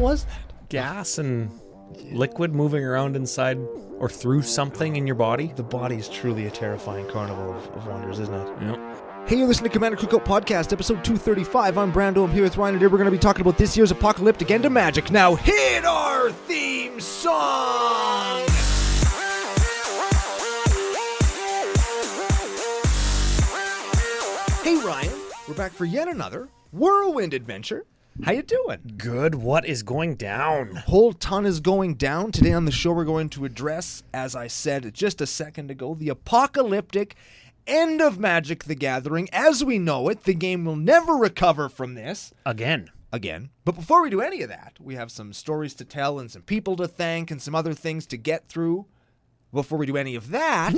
was that? Gas and liquid moving around inside or through something in your body. The body is truly a terrifying carnival of wonders, isn't it? Yep. Hey, you're listening to Commander Cookout Podcast, episode 235. I'm Brando. I'm here with Ryan, and today we're going to be talking about this year's apocalyptic end of magic. Now, hit our theme song! Hey, Ryan. We're back for yet another whirlwind adventure. How you doing? Good. What is going down? Whole ton is going down. Today on the show, we're going to address, as I said just a second ago, the apocalyptic end of Magic the Gathering as we know it. The game will never recover from this. Again. But before we do any of that, we have some stories to tell and some people to thank and some other things to get through. Before we do any of that,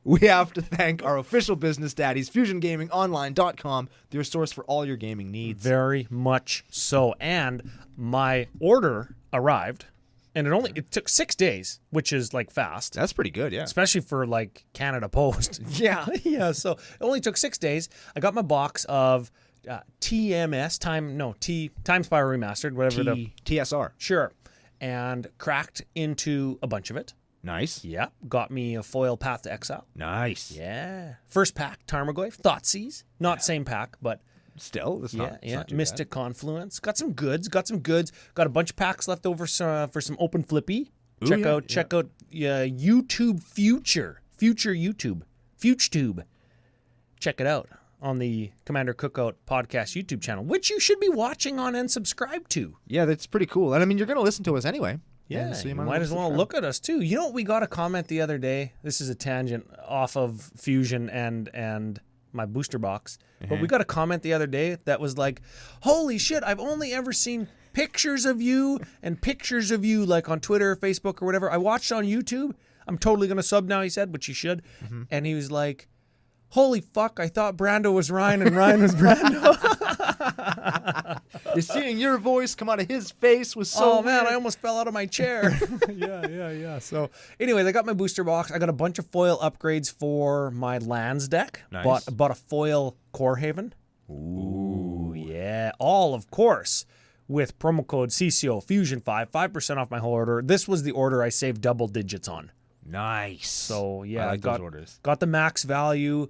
we have to thank our official business daddies, FusionGamingOnline.com, their source for all your gaming needs. Very much so. And my order arrived, and it took 6 days, which is like fast. That's pretty good, yeah. Especially for like Canada Post. Yeah. Yeah, so it only took 6 days. I got my box of TMS, Time Spiral Remastered, whatever TSR. Sure. And cracked into a bunch of it. Nice. Yeah. Got me a foil Path to Exile. Nice. Yeah. First pack, Tarmogoyf, Thoughtseize. Not same pack, but still, it's not too Mystic bad. Confluence. Got some goods. Got a bunch of packs left over for some open flippy. Check out YouTube Future YouTube. FutureTube. Check it out on the Commander Cookout Podcast YouTube channel, which you should be watching on and subscribe to. Yeah, that's pretty cool. And I mean, you're going to listen to us anyway. Yeah, so you might as well look at us too. You know what, we got a comment the other day. This is a tangent off of Fusion and my booster box. But we got a comment the other day that was like, holy shit, I've only ever seen pictures of you like on Twitter, Facebook, or whatever. I watched on YouTube. I'm totally going to sub now, he said, which you should. And he was like, holy fuck, I thought Brando was Ryan and Ryan was Brando. You're seeing your voice come out of his face was so man, weird. I almost fell out of my chair. Yeah. So anyways, I got my booster box. I got a bunch of foil upgrades for my lands deck. Nice. Bought a foil Core Haven. Ooh, yeah. All, of course, with promo code CCO Fusion5, 5% off my whole order. This was the order I saved double digits on. Nice. So yeah, I like those orders. Got the max value,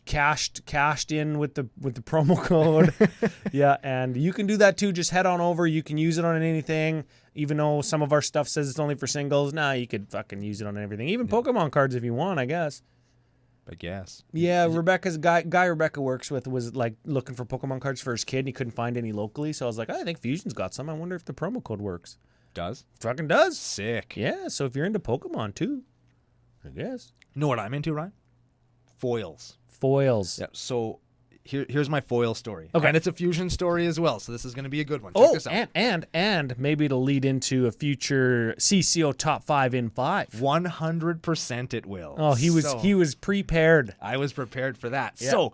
cashed in with the promo code. Yeah, and you can do that too. Just head on over. You can use it on anything. Even though some of our stuff says it's only for singles, you could fucking use it on everything. Even Pokemon cards if you want, I guess. I guess. Yeah, Rebecca's guy Rebecca works with was like looking for Pokemon cards for his kid and he couldn't find any locally. So I was like, I think Fusion's got some. I wonder if the promo code works. Does? Fucking does. Sick. Yeah, so if you're into Pokemon too, I guess. You know what I'm into, Ryan? Foils. Foils. Yeah, so here's my foil story. Okay. And it's a Fusion story as well, so this is going to be a good one. Check this out. And maybe it'll lead into a future CCO top 5 in 5. 100% it will. Oh, he was prepared. I was prepared for that. Yeah. So,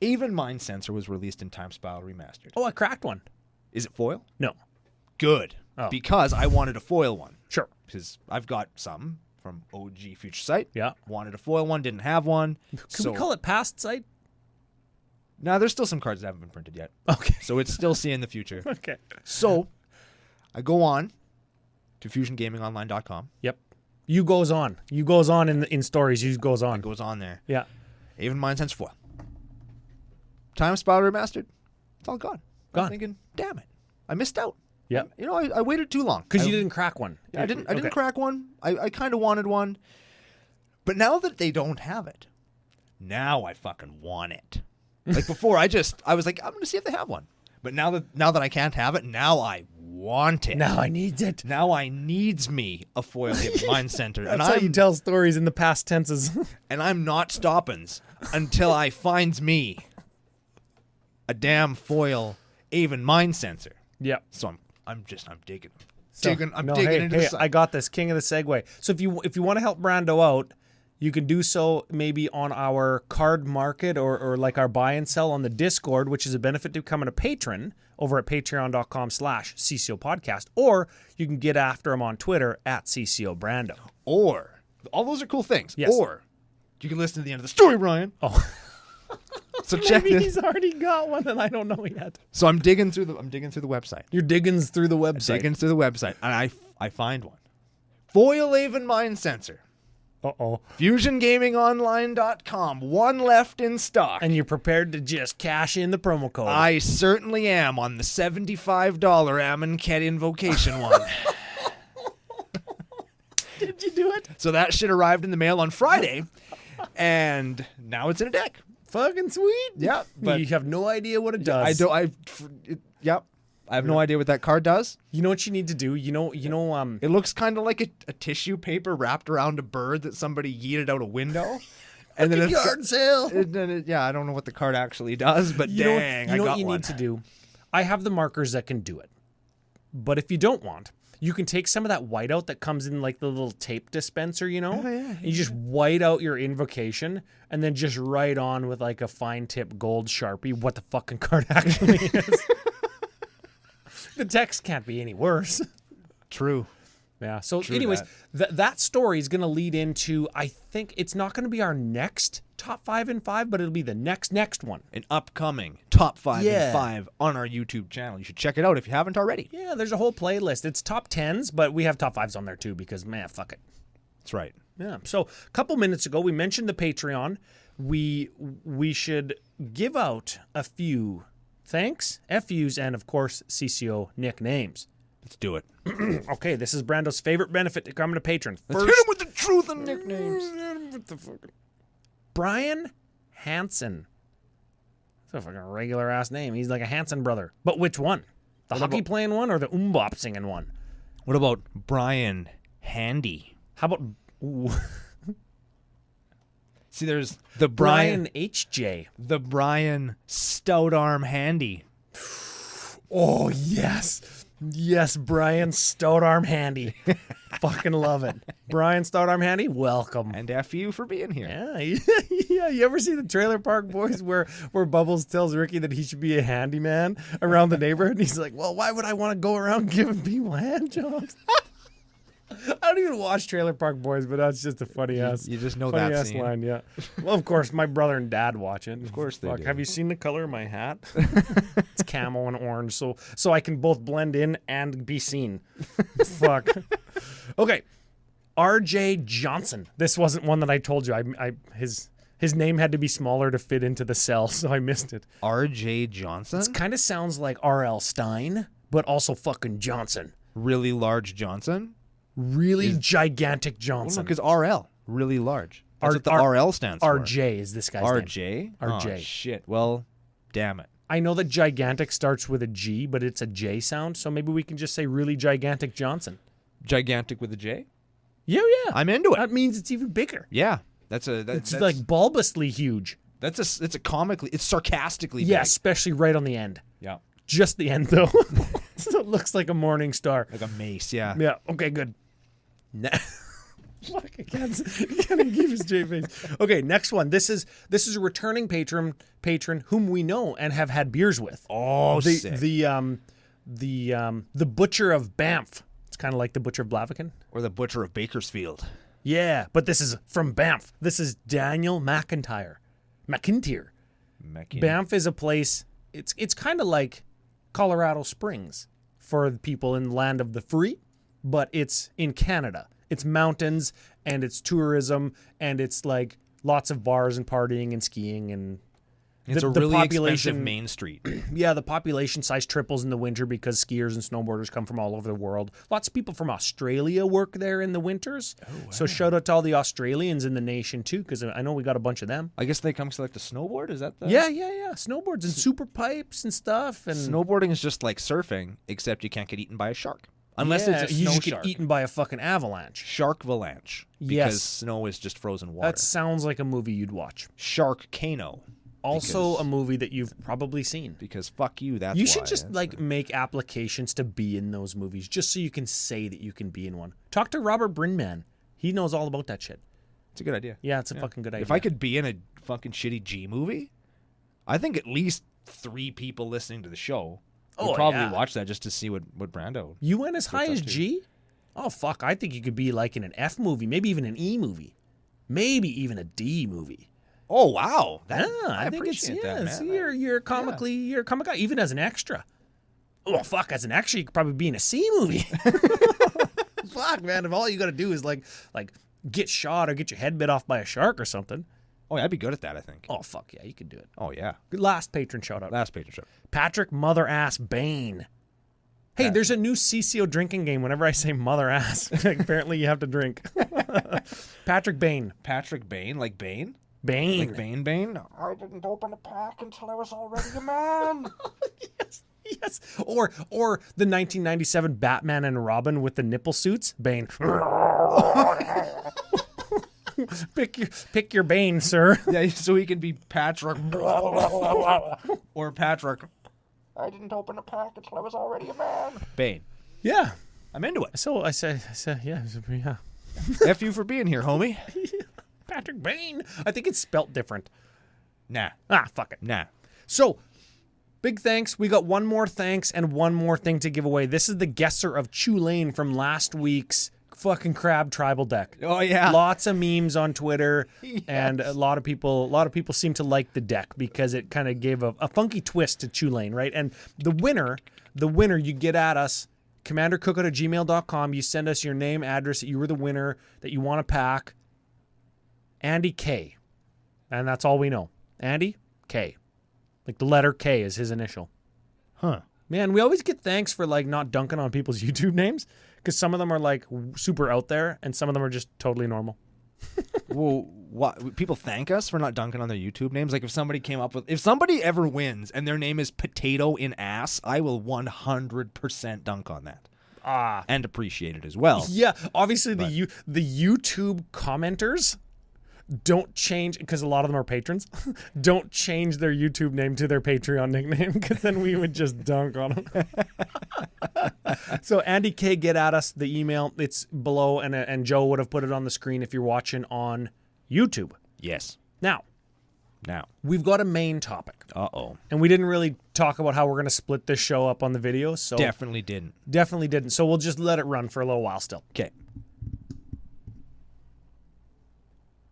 Even Mind Sensor was released in Time Spiral Remastered. Oh, I cracked one. Is it foil? No. Good. Oh. Because I wanted a foil one. Sure. Because I've got some from OG Future Sight. Yeah. Wanted a foil one, didn't have one. Can we call it past sight? No, there's still some cards that haven't been printed yet. Okay. So it's still seeing the future. Okay. So I go on to FusionGamingOnline.com. Yep. You goes on in stories. You goes on. It goes on there. Yeah. Even Mind Sense foil. Time Spiral Remastered. It's all gone. Gone. I'm thinking, damn it, I missed out. Yep. You know, I waited too long Because you didn't crack one. I didn't crack one. I kind of wanted one, but now that they don't have it, now I fucking want it. Like before, I was like, I'm gonna see if they have one. But now that I can't have it, now I want it. Now I needs it. Now I needs me a foil Mind Center. That's how you tell stories in the past tenses. And I'm not stopping until I finds me a damn foil Avon Mind Sensor. Yeah. So I'm digging. Digging into this. I got this. King of the segue. So if you want to help Brando out, you can do so maybe on our card market or like our buy and sell on the Discord, which is a benefit to becoming a patron over at patreon.com/CCO Podcast, or you can get after him on Twitter at CCO Brando. Or all those are cool things. Yes. Or you can listen to the end of the story, Ryan. Oh. So check Maybe this. he's already got one and I don't know yet. So I'm digging through the website. You're digging through the website. Digging through the website, and I find one. Foil Haven Mine Sensor. Uh-oh. FusionGamingOnline.com. One left in stock. And you're prepared to just cash in the promo code. I certainly am on the $75 Amonkhet Invocation one. Did you do it? So that shit arrived in the mail on Friday, and now it's in a deck. Fucking sweet. Yeah, but you have no idea what it does. I have no idea what that card does. You know what you need to do? You know. It looks kind of like a tissue paper wrapped around a bird that somebody yeeted out a window. And then yard sale. I don't know what the card actually does, but You dang, know I got what you one. need to do? I have the markers that can do it. But if you don't want, you can take some of that whiteout that comes in like the little tape dispenser, you know? Oh, yeah. And you just white out your invocation and then just write on with like a fine tip gold Sharpie what the fucking card actually is. The text can't be any worse. True. Yeah. So True anyways, that story is going to lead into, I think it's not going to be our next top 5 in 5, but it'll be the next one. An upcoming top 5 Yeah. and 5 on our YouTube channel. You should check it out if you haven't already. Yeah, there's a whole playlist. It's top 10s, but we have top 5s on there too because, man, fuck it. That's right. Yeah. So a couple minutes ago, we mentioned the Patreon. We should give out a few thanks, FUs, and of course, CCO nicknames. Let's do it. Okay, this is Brando's favorite benefit to coming to Patreon. Let's hit him with the truth and nicknames. Brian Hansen. That's a fucking regular ass name. He's like a Hansen brother. But which one? The hockey playing one or the Umbop singing one? What about Brian Handy? How about ooh, See, there's the Brian HJ? the Brian Stout Arm Handy. Oh, yes. Yes, Brian Stout Arm Handy. Fucking love it. Brian Stout Arm Handy, welcome. And F you for being here. Yeah, yeah. You ever see the Trailer Park Boys where Bubbles tells Ricky that he should be a handyman around the neighborhood? And he's like, well, why would I want to go around giving people hand jobs? I don't even watch Trailer Park Boys, but that's just a funny ass. You just know funny that ass scene. line, yeah. Well, of course, my brother and dad watch it. Of course they do. Have you seen the color of my hat? It's camo and orange, so I can both blend in and be seen. Fuck. Okay, RJ Johnson. This wasn't one that I told you. His name had to be smaller to fit into the cell, so I missed it. R.J. Johnson? It kind of sounds like R.L. Stein, but also fucking Johnson. Really large Johnson? Really gigantic Johnson. Because RL, really large. That's what the R- RL stands for. RJ is this guy's name. RJ? RJ. Oh, shit. Well, damn it. I know that gigantic starts with a G, but it's a J sound, so maybe we can just say really gigantic Johnson. Gigantic with a J? Yeah. I'm into it. That means it's even bigger. Yeah. It's Like bulbously huge. it's sarcastically Yeah, big. especially right on the end. Yeah. Just the end, though. So it looks like a morning star. Like a mace, yeah. Yeah, okay, good. Fuck, I can't even keep his J face. Okay, next one. This is a returning patron whom we know and have had beers with. Oh, sick. The butcher of Banff. It's kind of like the butcher of Blaviken. Or the butcher of Bakersfield. Yeah, but this is from Banff. This is Daniel McIntyre. Banff is a place. It's kind of like Colorado Springs for the people in the land of the free, but it's in Canada. It's mountains and it's tourism and it's like lots of bars and partying and skiing and It's a really expensive main street. yeah, the population size triples in the winter because skiers and snowboarders come from all over the world. Lots of people from Australia work there in the winters. Oh, wow. So shout out to all the Australians in the nation too, because I know we got a bunch of them. I guess they come to like the snowboard. Is that the Yeah. Snowboards and super pipes and stuff. And snowboarding is just like surfing, except you can't get eaten by a shark unless it's a you snow just shark. get eaten by a fucking avalanche. Shark-valanche. Because Yes. snow is just frozen water. That sounds like a movie you'd watch. Sharkcano. Also a movie that you've probably seen. Because fuck you, that's You why. should just like make applications to be in those movies just so you can say that you can be in one. Talk to Robert Brinman. He knows all about that shit. It's a good idea. Yeah, it's a fucking good idea. If I could be in a fucking shitty G movie, I think at least 3 people listening to the show would probably watch that just to see what Brando. You went as high up as to. G? Oh, fuck. I think you could be like in an F movie, maybe even an E movie. Maybe even a D movie. Oh wow! I think it's appreciate that, man. You're a comic guy, even as an extra. Oh fuck! As an extra, you could probably be in a C movie. Fuck, man! If all you got to do is like get shot or get your head bit off by a shark or something. Oh, yeah, I'd be good at that, I think. Oh fuck yeah, you could do it. Oh yeah. Last patron shout out. Last patron shout. Patrick Mother Ass Bane. Hey, there's a new CCO drinking game. Whenever I say mother ass, apparently you have to drink. Patrick Bane. Patrick Bane, like Bane? Bane. Like Bane? I didn't open the pack until I was already a man. Yes. Or the 1997 Batman and Robin with the nipple suits. Bane. Pick your Bane, sir. Yeah, so he can be Patrick. Or Patrick. I didn't open the pack until I was already a man. Bane. Yeah. I'm into it. So I said, yeah. F you for being here, homie. Patrick Bane. I think it's spelt different. Nah. Fuck it. Nah. So, big thanks. We got one more thanks and one more thing to give away. This is the guesser of Chulane from last week's fucking crab tribal deck. Oh yeah. Lots of memes on Twitter, and a lot of people seem to like the deck because it kind of gave a funky twist to Chulane, right? And the winner, you get at us, commandercookout@gmail.com. You send us your name, address that you were the winner, that you want to pack. Andy K. And that's all we know. Andy K. Like the letter K is his initial. Huh. Man, we always get thanks for like not dunking on people's YouTube names because some of them are like super out there and some of them are just totally normal. Well, what, people thank us for not dunking on their YouTube names? Like if somebody ever wins and their name is Potato in Ass, I will 100% dunk on that. And appreciate it as well. Yeah, obviously the YouTube commenters don't change, because a lot of them are patrons, don't change their YouTube name to their Patreon nickname, because then we would just dunk on them. So Andy K, get at us. The email, it's below, and Joe would have put it on the screen if you're watching on YouTube. Yes. Now, we've got a main topic. Uh-oh. And we didn't really talk about how we're going to split this show up on the video. So Definitely didn't. So we'll just let it run for a little while still. Okay.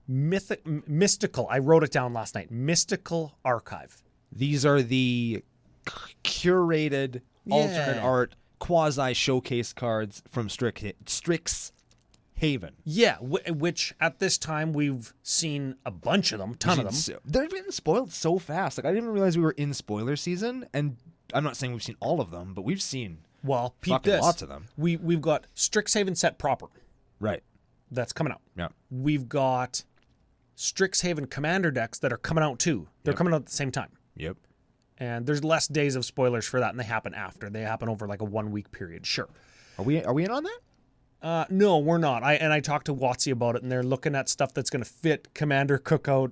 Mystical. I wrote it down last night. Mystical Archive. These are the curated alternate art quasi showcase cards from Strixhaven. Yeah, which at this time we've seen a bunch of them, ton of them. They're getting spoiled so fast. Like I didn't even realize we were in spoiler season, and I'm not saying we've seen all of them, but we've seen lots of them. We've got Strixhaven set proper. Right. That's coming out. Yeah. We've got Strixhaven Commander decks that are coming out too. They're coming out at the same time. Yep. And there's less days of spoilers for that, and they happen after. They happen over like a 1 week period. Sure. Are we in on that? No, we're not. I talked to Watsy about it, and they're looking at stuff that's going to fit Commander Cookout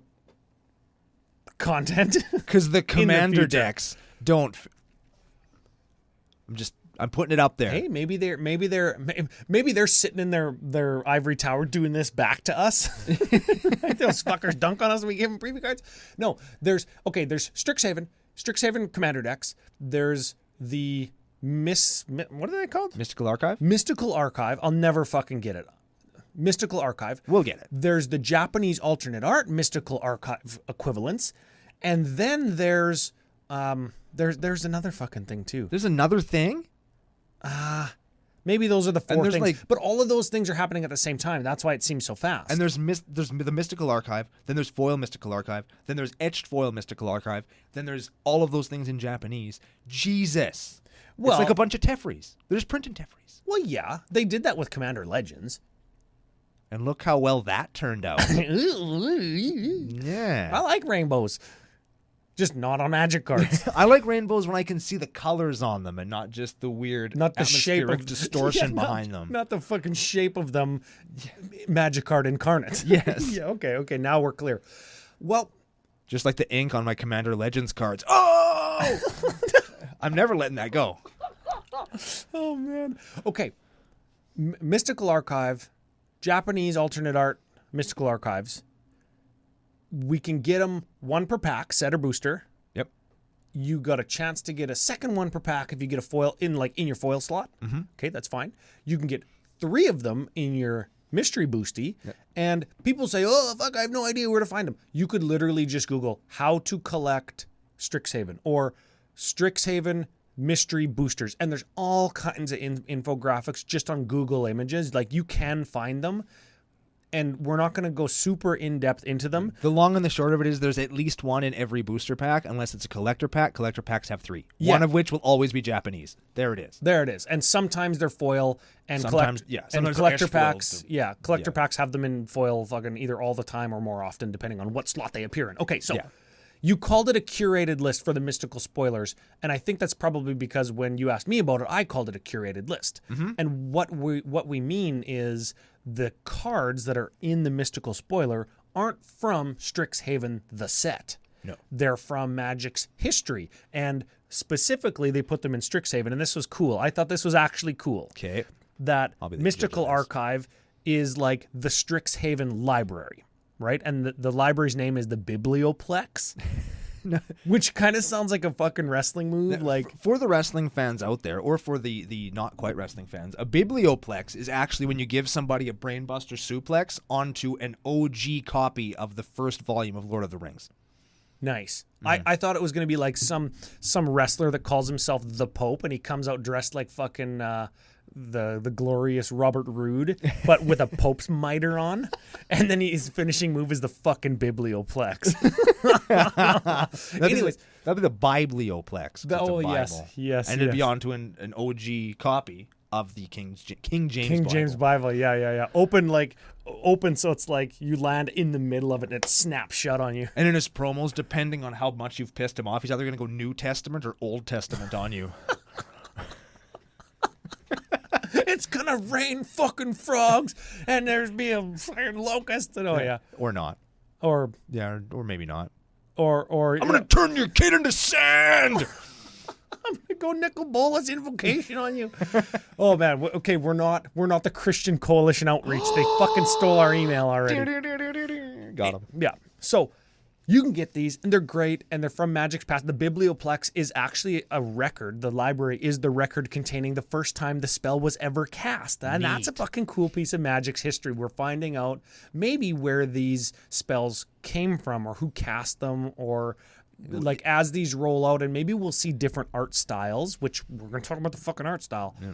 content. Because the Commander decks don't. I'm putting it up there. Hey, maybe they're sitting in their ivory tower doing this back to us. Those fuckers dunk on us and we give them preview cards. No, there's Strixhaven Commander decks. There's the what are they called? Mystical Archive? Mystical Archive. I'll never fucking get it. Mystical Archive. We'll get it. There's the Japanese alternate art Mystical Archive equivalents. And then there's another fucking thing too. There's another thing? Maybe those are the four things. Like, but all of those things are happening at the same time. That's why it seems so fast. And there's the Mystical Archive, then there's Foil Mystical Archive, then there's Etched Foil Mystical Archive, then there's all of those things in Japanese. Jesus. Well, it's like a bunch of Tefris. They're just printing Tefris. Well, yeah. They did that with Commander Legends. And look how well that turned out. Yeah. I like rainbows. Just not on Magic cards. I like rainbows when I can see the colors on them and not just the weird not the shape of distortion behind them. Not the fucking shape of them. Magic card incarnate. Yes. Yeah, okay. Now we're clear. Well, just like the ink on my Commander Legends cards. Oh! I'm never letting that go. Oh, man. Okay. Mystical Archive, Japanese alternate art, Mystical Archives. We can get them one per pack, set or booster. Yep. You got a chance to get a second one per pack if you get a foil in your foil slot. Mm-hmm. Okay, that's fine. You can get 3 of them in your mystery boosty, and people say, oh, fuck, I have no idea where to find them. You could literally just Google how to collect Strixhaven or Strixhaven mystery boosters. And there's all kinds of infographics just on Google Images. Like, you can find them. And we're not going to go super in-depth into them. The long and the short of it is there's at least one in every booster pack, unless it's a collector pack. Collector packs have 3. Yeah. One of which will always be Japanese. There it is. There it is. And sometimes they're foil. And sometimes collector packs. Yeah, collector packs have them in foil fucking either all the time or more often, depending on what slot they appear in. Okay, so you called it a curated list for the mystical spoilers, and I think that's probably because when you asked me about it, I called it a curated list. Mm-hmm. And what we mean is the cards that are in the mystical spoiler aren't from Strixhaven the set. No. They're from Magic's history, and specifically they put them in Strixhaven, and this was cool. I thought this was actually cool. Okay. That Mystical Archive is like the Strixhaven library, right? And the library's name is the Biblioplex. Which kind of sounds like a fucking wrestling move. Like, for the wrestling fans out there, or for the not quite wrestling fans, a biblioplex is actually when you give somebody a brainbuster suplex onto an OG copy of the first volume of Lord of the Rings. Nice. I thought it was going to be like some wrestler that calls himself the Pope, and he comes out dressed like fucking the glorious Robert Roode, but with a Pope's mitre on, and then his finishing move is the fucking Biblioplex. Anyways, that'd be the Biblioplex. Yes. And it'd be onto an OG copy of the King James Bible. Yeah. Open so it's like you land in the middle of it and it snaps shut on you. And in his promos, depending on how much you've pissed him off, he's either going to go New Testament or Old Testament on you. It's gonna rain fucking frogs, and there's be a fucking locust. And, or not, or maybe not, or I'm gonna turn your kid into sand. I'm gonna go Nicol Bolas invocation on you. Oh man, okay, we're not the Christian Coalition Outreach. They fucking stole our email already. Got him. Yeah, so you can get these, and they're great, and they're from Magic's past. The Biblioplex is actually a record. The library is the record containing the first time the spell was ever cast. And that's a fucking cool piece of Magic's history. We're finding out maybe where these spells came from, or who cast them, or like as these roll out, and maybe we'll see different art styles, which we're going to talk about the fucking art style. Yeah.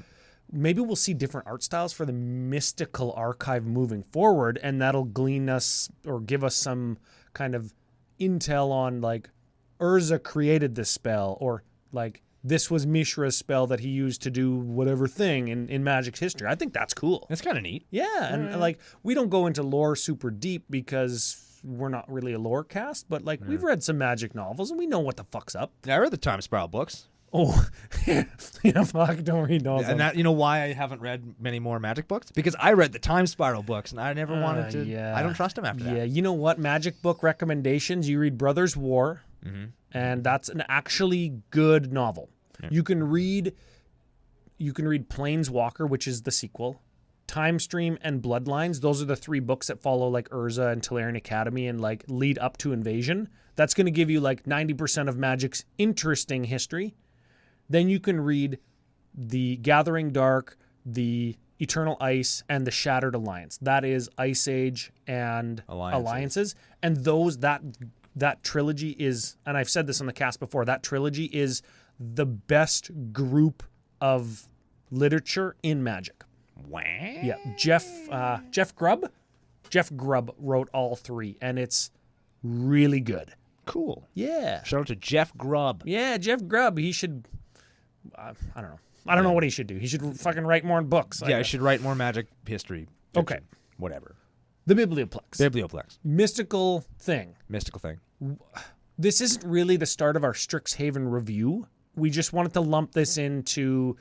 Maybe we'll see different art styles for the Mystical Archive moving forward, and that'll glean us or give us some kind of intel on like Urza created this spell, or like this was Mishra's spell that he used to do whatever thing in Magic's history. I think that's cool. That's kind of neat. Yeah, and like we don't go into lore super deep because we're not really a lore cast, but like we've read some Magic novels and we know what the fuck's up. Yeah, I read the Time Spiral books. Oh, yeah, fuck, don't read those. And that, you know why I haven't read many more Magic books? Because I read the Time Spiral books, and I never wanted to. Yeah. I don't trust him after that. Yeah, you know what? Magic book recommendations. You read Brothers War, and that's an actually good novel. Yeah. You can read Planeswalker, which is the sequel. Time Stream and Bloodlines. Those are the 3 books that follow like Urza and Tolarian Academy and like lead up to Invasion. That's going to give you like 90% of Magic's interesting history. Then you can read the Gathering Dark, the Eternal Ice, and the Shattered Alliance. That is Ice Age and Alliances. And that trilogy is, and I've said this on the cast before, that trilogy is the best group of literature in Magic. Wow. Yeah, Jeff Grubb wrote all 3, and it's really good. Cool. Yeah. Shout out to Jeff Grubb. Yeah, Jeff Grubb. He should. I don't know. I don't know what he should do. He should fucking write more books. Yeah, he should write more Magic history. Fiction, okay. Whatever. The Biblioplex. Mystical thing. This isn't really the start of our Strixhaven review. We just wanted to lump this into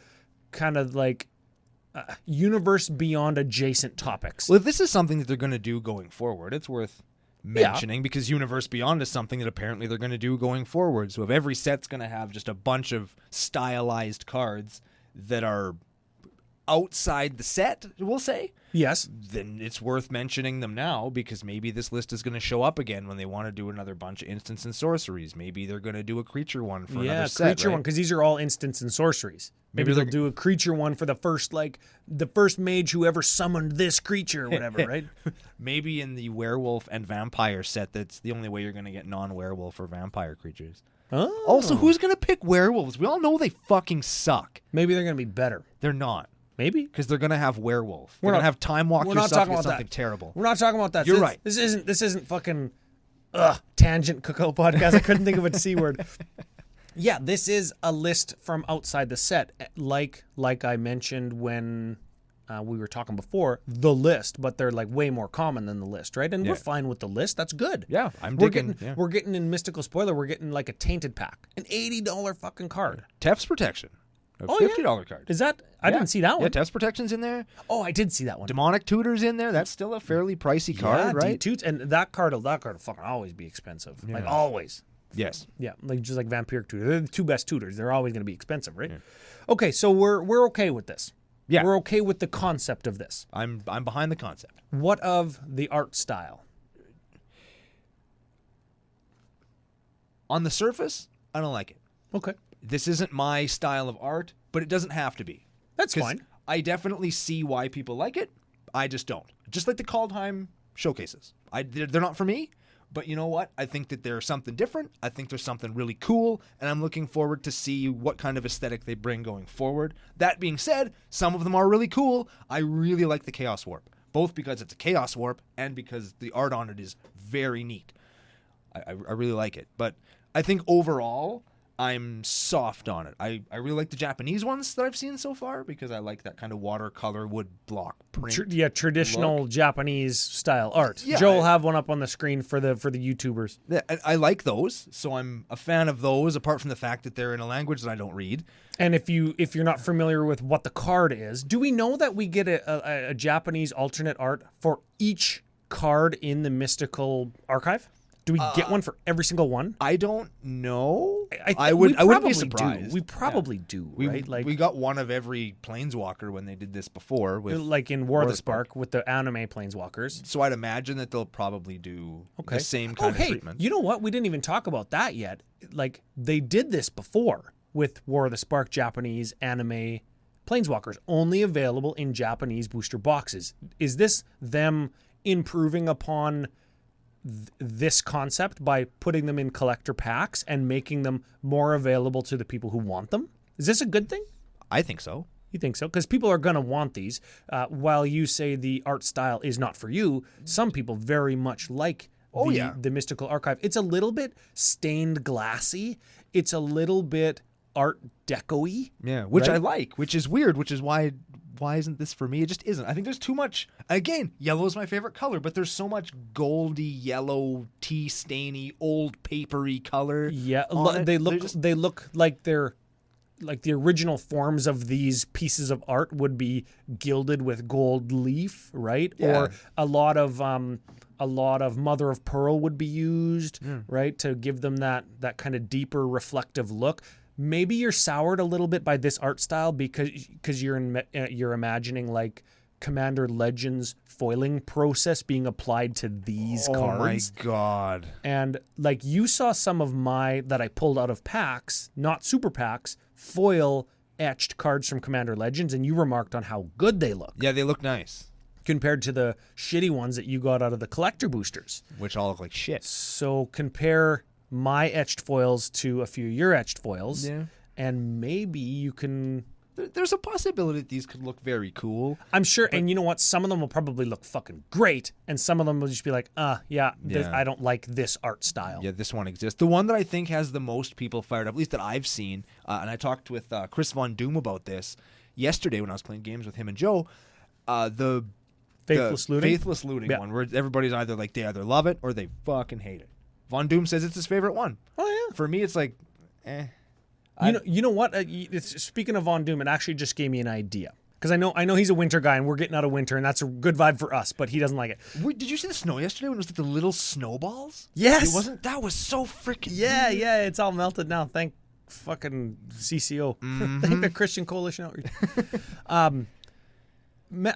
kind of like universe beyond adjacent topics. Well, if this is something that they're going to do going forward, it's worth mentioning because Universe Beyond is something that apparently they're going to do going forward. So if every set's going to have just a bunch of stylized cards that are outside the set, we'll say, Yes. then it's worth mentioning them now because maybe this list is going to show up again when they want to do another bunch of instants and sorceries. Maybe they're going to do a creature one for another set. Creature right? one, because these are all instants and sorceries. Maybe they'll do a creature one for the first mage who ever summoned this creature or whatever, right? Maybe in the werewolf and vampire set, that's the only way you're going to get non-werewolf or vampire creatures. Oh. Also, who's going to pick werewolves? We all know they fucking suck. Maybe they're going to be better. They're not. Maybe. Because they're going to have werewolf. They're going to have time walk We're not yourself talking and about something that. terrible. We're not talking about that. You're right. This isn't fucking tangent Cookout Podcast. I couldn't think of a C word. Yeah, this is a list from outside the set, like I mentioned when we were talking before, the list, but they're like way more common than the list, right? And we're fine with the list. That's good. Yeah, we're getting in Mystical Spoiler, we're getting like a tainted pack, an $80 fucking card. Tef's Protection. A $50 card. Is that? I didn't see that one. Yeah, Tef's Protection's in there. Oh, I did see that one. Demonic Tutor's in there. That's still a fairly pricey card, right? D2s, and that card will fucking always be expensive. Yeah. Like always. Yes. Yeah, like just like Vampiric Tutor. They're the two best tutors. They're always going to be expensive, right? Yeah. Okay, so we're okay with this. Yeah. We're okay with the concept of this. I'm behind the concept. What of the art style? On the surface, I don't like it. Okay. This isn't my style of art, but it doesn't have to be. That's fine. I definitely see why people like it. I just don't. Just like the Kaldheim showcases. They're not for me, but you know what? I think that there's something different. I think there's something really cool, and I'm looking forward to see what kind of aesthetic they bring going forward. That being said, some of them are really cool. I really like the Chaos Warp, both because it's a Chaos Warp and because the art on it is very neat. I really like it, but I think overall, I'm soft on it. I really like the Japanese ones that I've seen so far because I like that kind of watercolor wood block print. Traditional look. Japanese style art. Yeah, Joe will have one up on the screen for the YouTubers. Yeah, I like those, so I'm a fan of those. Apart from the fact that they're in a language that I don't read. And if you're not familiar with what the card is, do we know that we get a Japanese alternate art for each card in the Mystical Archive? Do we get one for every single one? I don't know. I wouldn't be surprised. We probably do, right? We got one of every Planeswalker when they did this before. Like in War of the Spark with the anime Planeswalkers. So I'd imagine that they'll probably do the same kind of treatment. You know what? We didn't even talk about that yet. Like, they did this before with War of the Spark Japanese anime Planeswalkers, only available in Japanese booster boxes. Is this them improving upon this concept by putting them in collector packs and making them more available to the people who want them? Is this a good thing? I think so. You think so? Because people are going to want these. While you say the art style is not for you, some people very much like the Mystical Archive. It's a little bit stained glassy. It's a little bit art deco-y. Yeah, which right? I like, which is weird, which is why isn't this for me? It just isn't. I think there's too much. Again, yellow is my favorite color, but there's so much goldy yellow, tea stainy, old papery color. Yeah, on they look like they're like the original forms of these pieces of art would be gilded with gold leaf, right? Yeah. Or a lot of mother of pearl would be used, right, to give them that kind of deeper reflective look. Maybe you're soured a little bit by this art style because you're imagining like Commander Legends foiling process being applied to these cards. Oh my god. And like you saw some of that I pulled out of packs, not super packs, foil etched cards from Commander Legends, and you remarked on how good they look. Yeah, they look nice. Compared to the shitty ones that you got out of the collector boosters. Which all look like shit. So compare my etched foils to a few of your etched foils, and maybe you can... There's a possibility that these could look very cool. I'm sure, and you know what? Some of them will probably look fucking great, and some of them will just be like, I don't like this art style. Yeah, this one exists. The one that I think has the most people fired up, at least that I've seen, and I talked with Chris Von Doom about this yesterday when I was playing games with him and Joe, the Faithless Looting one, where everybody's either like, they either love it or they fucking hate it. Von Doom says it's his favorite one. Oh, yeah. For me, it's like, You know what? Speaking of Von Doom, it actually just gave me an idea. Because I know he's a winter guy, and we're getting out of winter, and that's a good vibe for us, but he doesn't like it. Wait, did you see the snow yesterday when it was like the little snowballs? Yes. It wasn't? That was so freaking Yeah, weird. yeah, it's all melted now. Thank fucking CCO. Thank the Christian Coalition Outreach.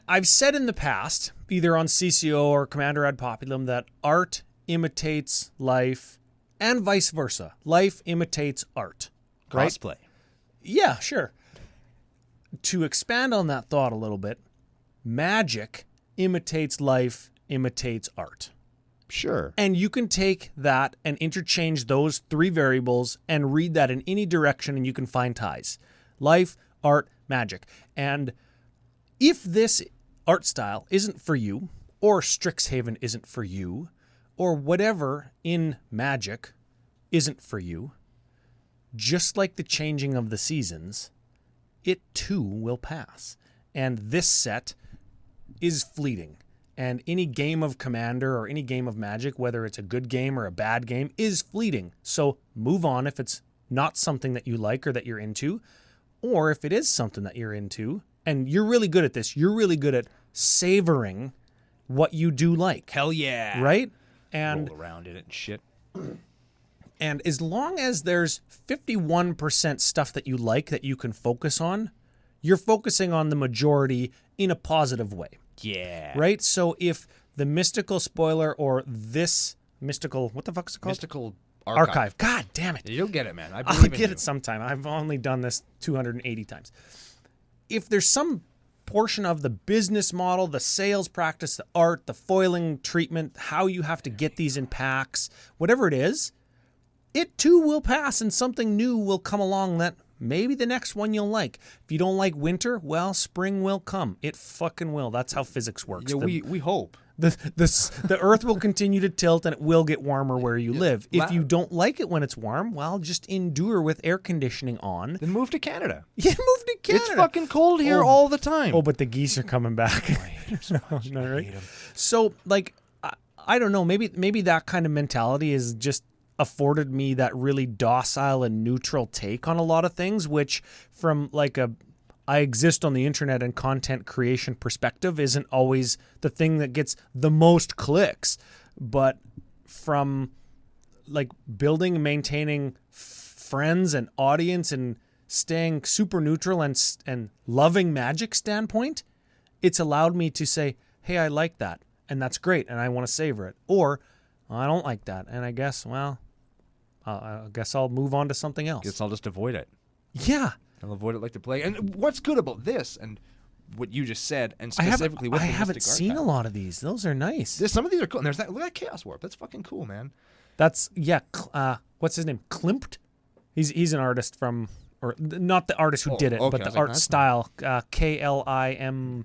I've said in the past, either on CCO or Commander Ad Populum, that art imitates life and vice versa. Life imitates art. Right? Crossplay. Yeah, sure. To expand on that thought a little bit, magic imitates life, imitates art. Sure. And you can take that and interchange those three variables and read that in any direction, and you can find ties. Life, art, magic. And if this art style isn't for you, or Strixhaven isn't for you, or whatever in magic isn't for you, just like the changing of the seasons, it too will pass. And this set is fleeting. And any game of Commander or any game of Magic, whether it's a good game or a bad game, is fleeting. So move on if it's not something that you like or that you're into. Or if it is something that you're into, and you're really good at this, you're really good at savoring what you do like. Hell yeah. Right? And roll around in it and shit. And as long as there's 51% stuff that you like that you can focus on, you're focusing on the majority in a positive way. Yeah. Right? So if the mystical spoiler or this mystical, what the fuck is it called? Mystical Archive. God damn it. You'll get it, man. I I'll believe in get you. it sometime. I've only done this 280 times. If there's some portion of the business model, the sales practice, the art, the foiling treatment, how you have to get these in packs, whatever it is, it too will pass and something new will come along that maybe the next one you'll like. If you don't like winter, well, spring will come. It fucking will. That's how physics works. Yeah, we hope. The earth will continue to tilt and it will get warmer where you live. If you don't like it when it's warm, well, just endure with air conditioning on. Then move to Canada. Yeah, move to Canada. It's fucking cold here all the time. Oh, but the geese are coming back. I hate 'em so much. No, I right? hate 'em. So, like, I don't know. Maybe that kind of mentality is just afforded me that really docile and neutral take on a lot of things, which from like I exist on the internet and content creation perspective isn't always the thing that gets the most clicks. But from like building and maintaining friends and audience and staying super neutral and loving Magic standpoint, it's allowed me to say, hey, I like that. And that's great. And I want to savor it. Or I don't like that. And I guess, well, I guess I'll move on to something else. Guess I'll just avoid it. Yeah. I'll avoid it like the plague. And what's good about this and what you just said, and specifically with I the haven't Mystic seen Archive. a lot of these. Those are nice. Some of these are cool. And there's that. Look at that Chaos Warp. That's fucking cool, man. That's what's his name? Klimt. He's an artist from, or not the artist who did it, okay. but I was the like, art that's style. Klimpt.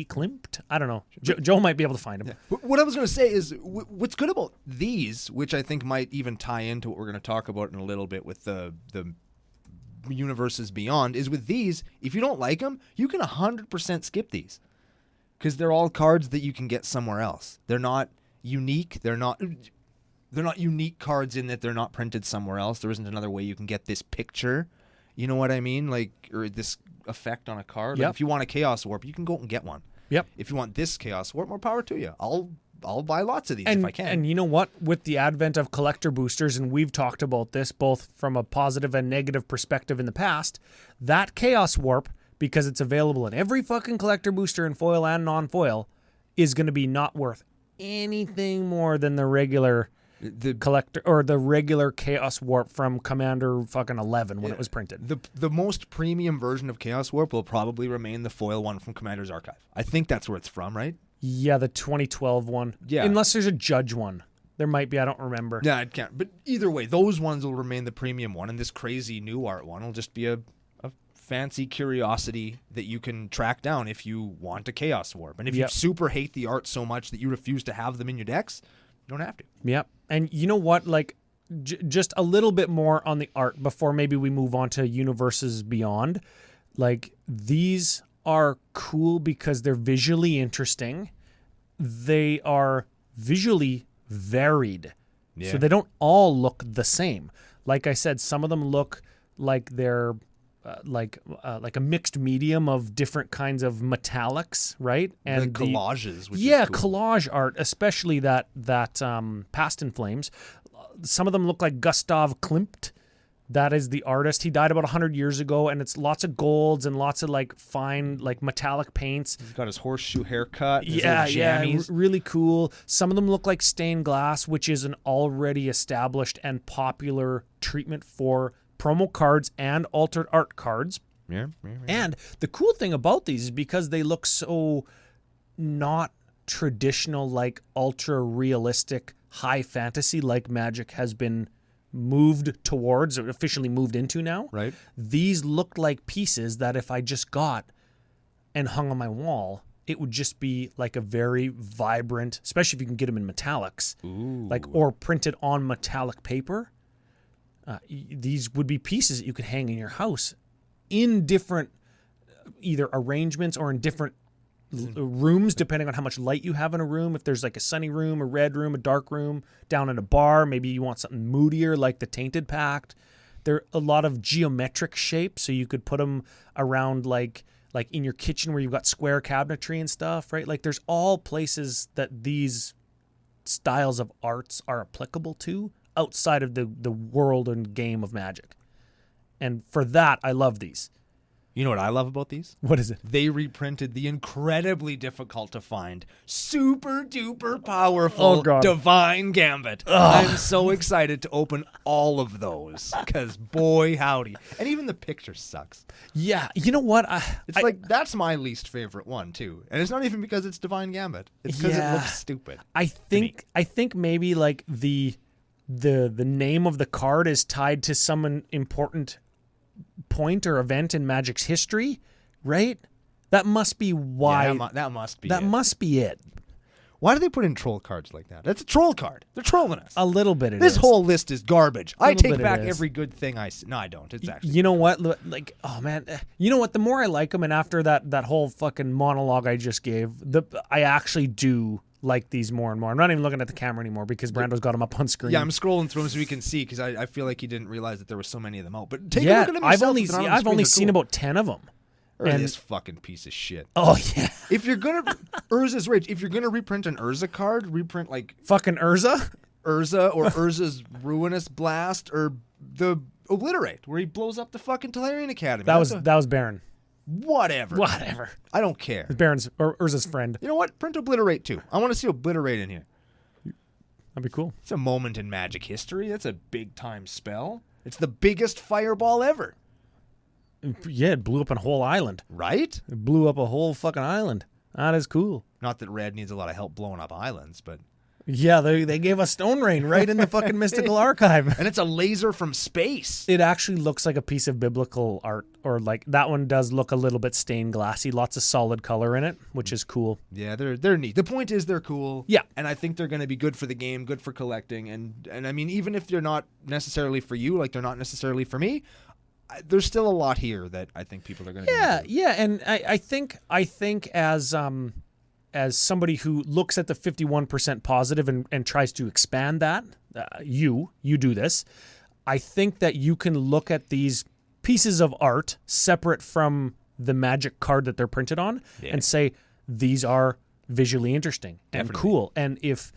Klimt. I don't know. Joe might be able to find him. Yeah. What I was going to say is what's good about these, which I think might even tie into what we're going to talk about in a little bit with the universes beyond, is with these, if you don't like them, you can 100% skip these because they're all cards that you can get somewhere else. They're not unique. They're not unique cards in that they're not printed somewhere else. There isn't another way you can get this picture. You know what I mean? Like, or this effect on a card. Yep. Like if you want a Chaos Warp, you can go and get one. Yep. If you want this Chaos Warp, more power to you. I'll buy lots of these And, if I can. and you know what? With the advent of collector boosters, and we've talked about this both from a positive and negative perspective in the past, that Chaos Warp, because it's available in every fucking collector booster in foil and non-foil, is going to be not worth anything more than the regular collector or the regular Chaos Warp from Commander fucking 11 when it was printed. The most premium version of Chaos Warp will probably remain the foil one from Commander's Archive. I think that's where it's from, right? Yeah, the 2012 one. Yeah. Unless there's a Judge one. There might be, I don't remember. Yeah, I can't. But either way, those ones will remain the premium one, and this crazy new art one will just be a fancy curiosity that you can track down if you want a Chaos Warp. And if you super hate the art so much that you refuse to have them in your decks, you don't have to. Yep. And you know what? Like, just a little bit more on the art before maybe we move on to Universes Beyond. Like, these are cool because they're visually interesting. They are visually varied. Yeah. So they don't all look the same. Like I said, some of them look like they're like a mixed medium of different kinds of metallics, right? And the collages, which is cool. Collage art, especially that Past in Flames. Some of them look like Gustav Klimt, That is the artist. He died about 100 years ago, and it's lots of golds and lots of like fine, like metallic paints. He's got his horseshoe haircut. Yeah, really cool. Some of them look like stained glass, which is an already established and popular treatment for promo cards and altered art cards. Yeah. And the cool thing about these is because they look so not traditional, like ultra realistic, high fantasy, like Magic has been moved towards, or officially moved into now. Right. These look like pieces that if I just got and hung on my wall, it would just be like a very vibrant, especially if you can get them in metallics, like or printed on metallic paper. These would be pieces that you could hang in your house in different either arrangements or in different rooms, depending on how much light you have in a room. If there's like a sunny room, a red room, a dark room, down in a bar, maybe you want something moodier like the Tainted Pact. There are a lot of geometric shapes, so you could put them around like in your kitchen where you've got square cabinetry and stuff, right? Like there's all places that these styles of arts are applicable to outside of the world and game of Magic. And for that, I love these. You know what I love about these? What is it? They reprinted the incredibly difficult to find, super duper powerful Divine Gambit. I'm so excited to open all of those because boy howdy. And even the picture sucks. Yeah, you know what? That's my least favorite one too. And it's not even because it's Divine Gambit. It's because it looks stupid. I think maybe like the name of the card is tied to some important point or event in Magic's history, right? That must be why. Yeah, that must be it. Why do they put in troll cards like that? That's a troll card. They're trolling us. A little bit. This whole list is garbage. I take back every good thing I say. No, I don't. It's actually. You know what? Like, oh man. You know what? The more I like them, and after that whole fucking monologue I just gave, I actually do like these more and more. I'm not even looking at the camera anymore because Brando's got them up on screen. Yeah, I'm scrolling through them so we can see because I feel like he didn't realize that there were so many of them out. But take a look at them yourself. I've only seen about 10 of them. And this fucking piece of shit. Oh yeah. If you're gonna Urza's Rage, if you're gonna reprint an Urza card, reprint like fucking Urza or Urza's Ruinous Blast or the Obliterate where he blows up the fucking Tolarian Academy. That was Baron. Whatever. I don't care. Baron's or Urza's friend. You know what? Print Obliterate too. I want to see Obliterate in here. That'd be cool. It's a moment in Magic history. That's a big time spell. It's the biggest fireball ever. Yeah, it blew up a whole island. Right? It blew up a whole fucking island. That is cool. Not that Red needs a lot of help blowing up islands, but... Yeah, they gave us Stone Rain right in the fucking Mystical Archive. And it's a laser from space. It actually looks like a piece of biblical art, or like that one does look a little bit stained glassy. Lots of solid color in it, which is cool. Yeah, they're neat. The point is they're cool. Yeah. And I think they're going to be good for the game, good for collecting. And I mean, even if they're not necessarily for you, like they're not necessarily for me, there's still a lot here that I think people are going to Yeah, and I think as somebody who looks at the 51% positive and tries to expand that, you do this, I think that you can look at these pieces of art separate from the Magic card that they're printed on and say, these are visually interesting and cool. And if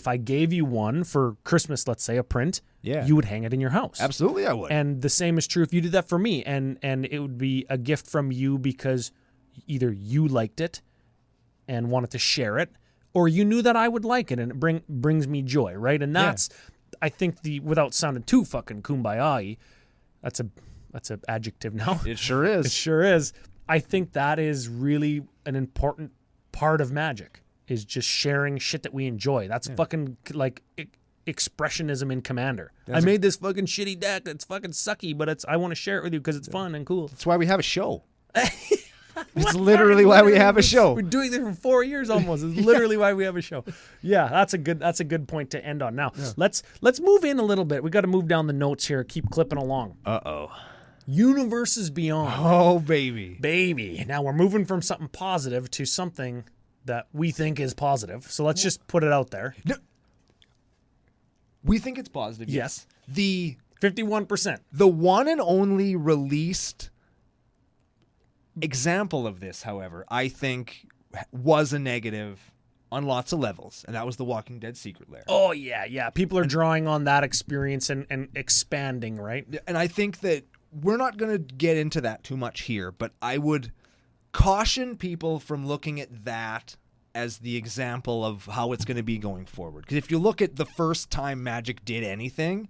I gave you one for Christmas, let's say a print, you would hang it in your house. Absolutely, I would. And the same is true if you did that for me. And it would be a gift from you because either you liked it and wanted to share it, or you knew that I would like it and it brings me joy, right? And that's, I think, without sounding too fucking kumbaya-y, that's an adjective now. It sure is. It sure is. I think that is really an important part of Magic, is just sharing shit that we enjoy. That's fucking like expressionism in Commander. I made this fucking shitty deck. It's fucking sucky, but I want to share it with you because it's fun and cool. That's why we have a show. It's literally why we have a show. We're doing this for 4 years almost. It's literally why we have a show. Yeah, that's a good point to end on. Now, let's move in a little bit. We got to move down the notes here. Keep clipping along. Uh-oh. Universes Beyond. Oh, baby. Baby. Now we're moving from something positive to something that we think is positive. So let's just put it out there. No. We think it's positive. Yes. The 51%. The one and only released example of this, however, I think was a negative on lots of levels, and that was the Walking Dead secret lair. Oh, yeah. People are drawing on that experience and expanding, right? And I think that we're not going to get into that too much here, but I would caution people from looking at that as the example of how it's going to be going forward. Because if you look at the first time Magic did anything,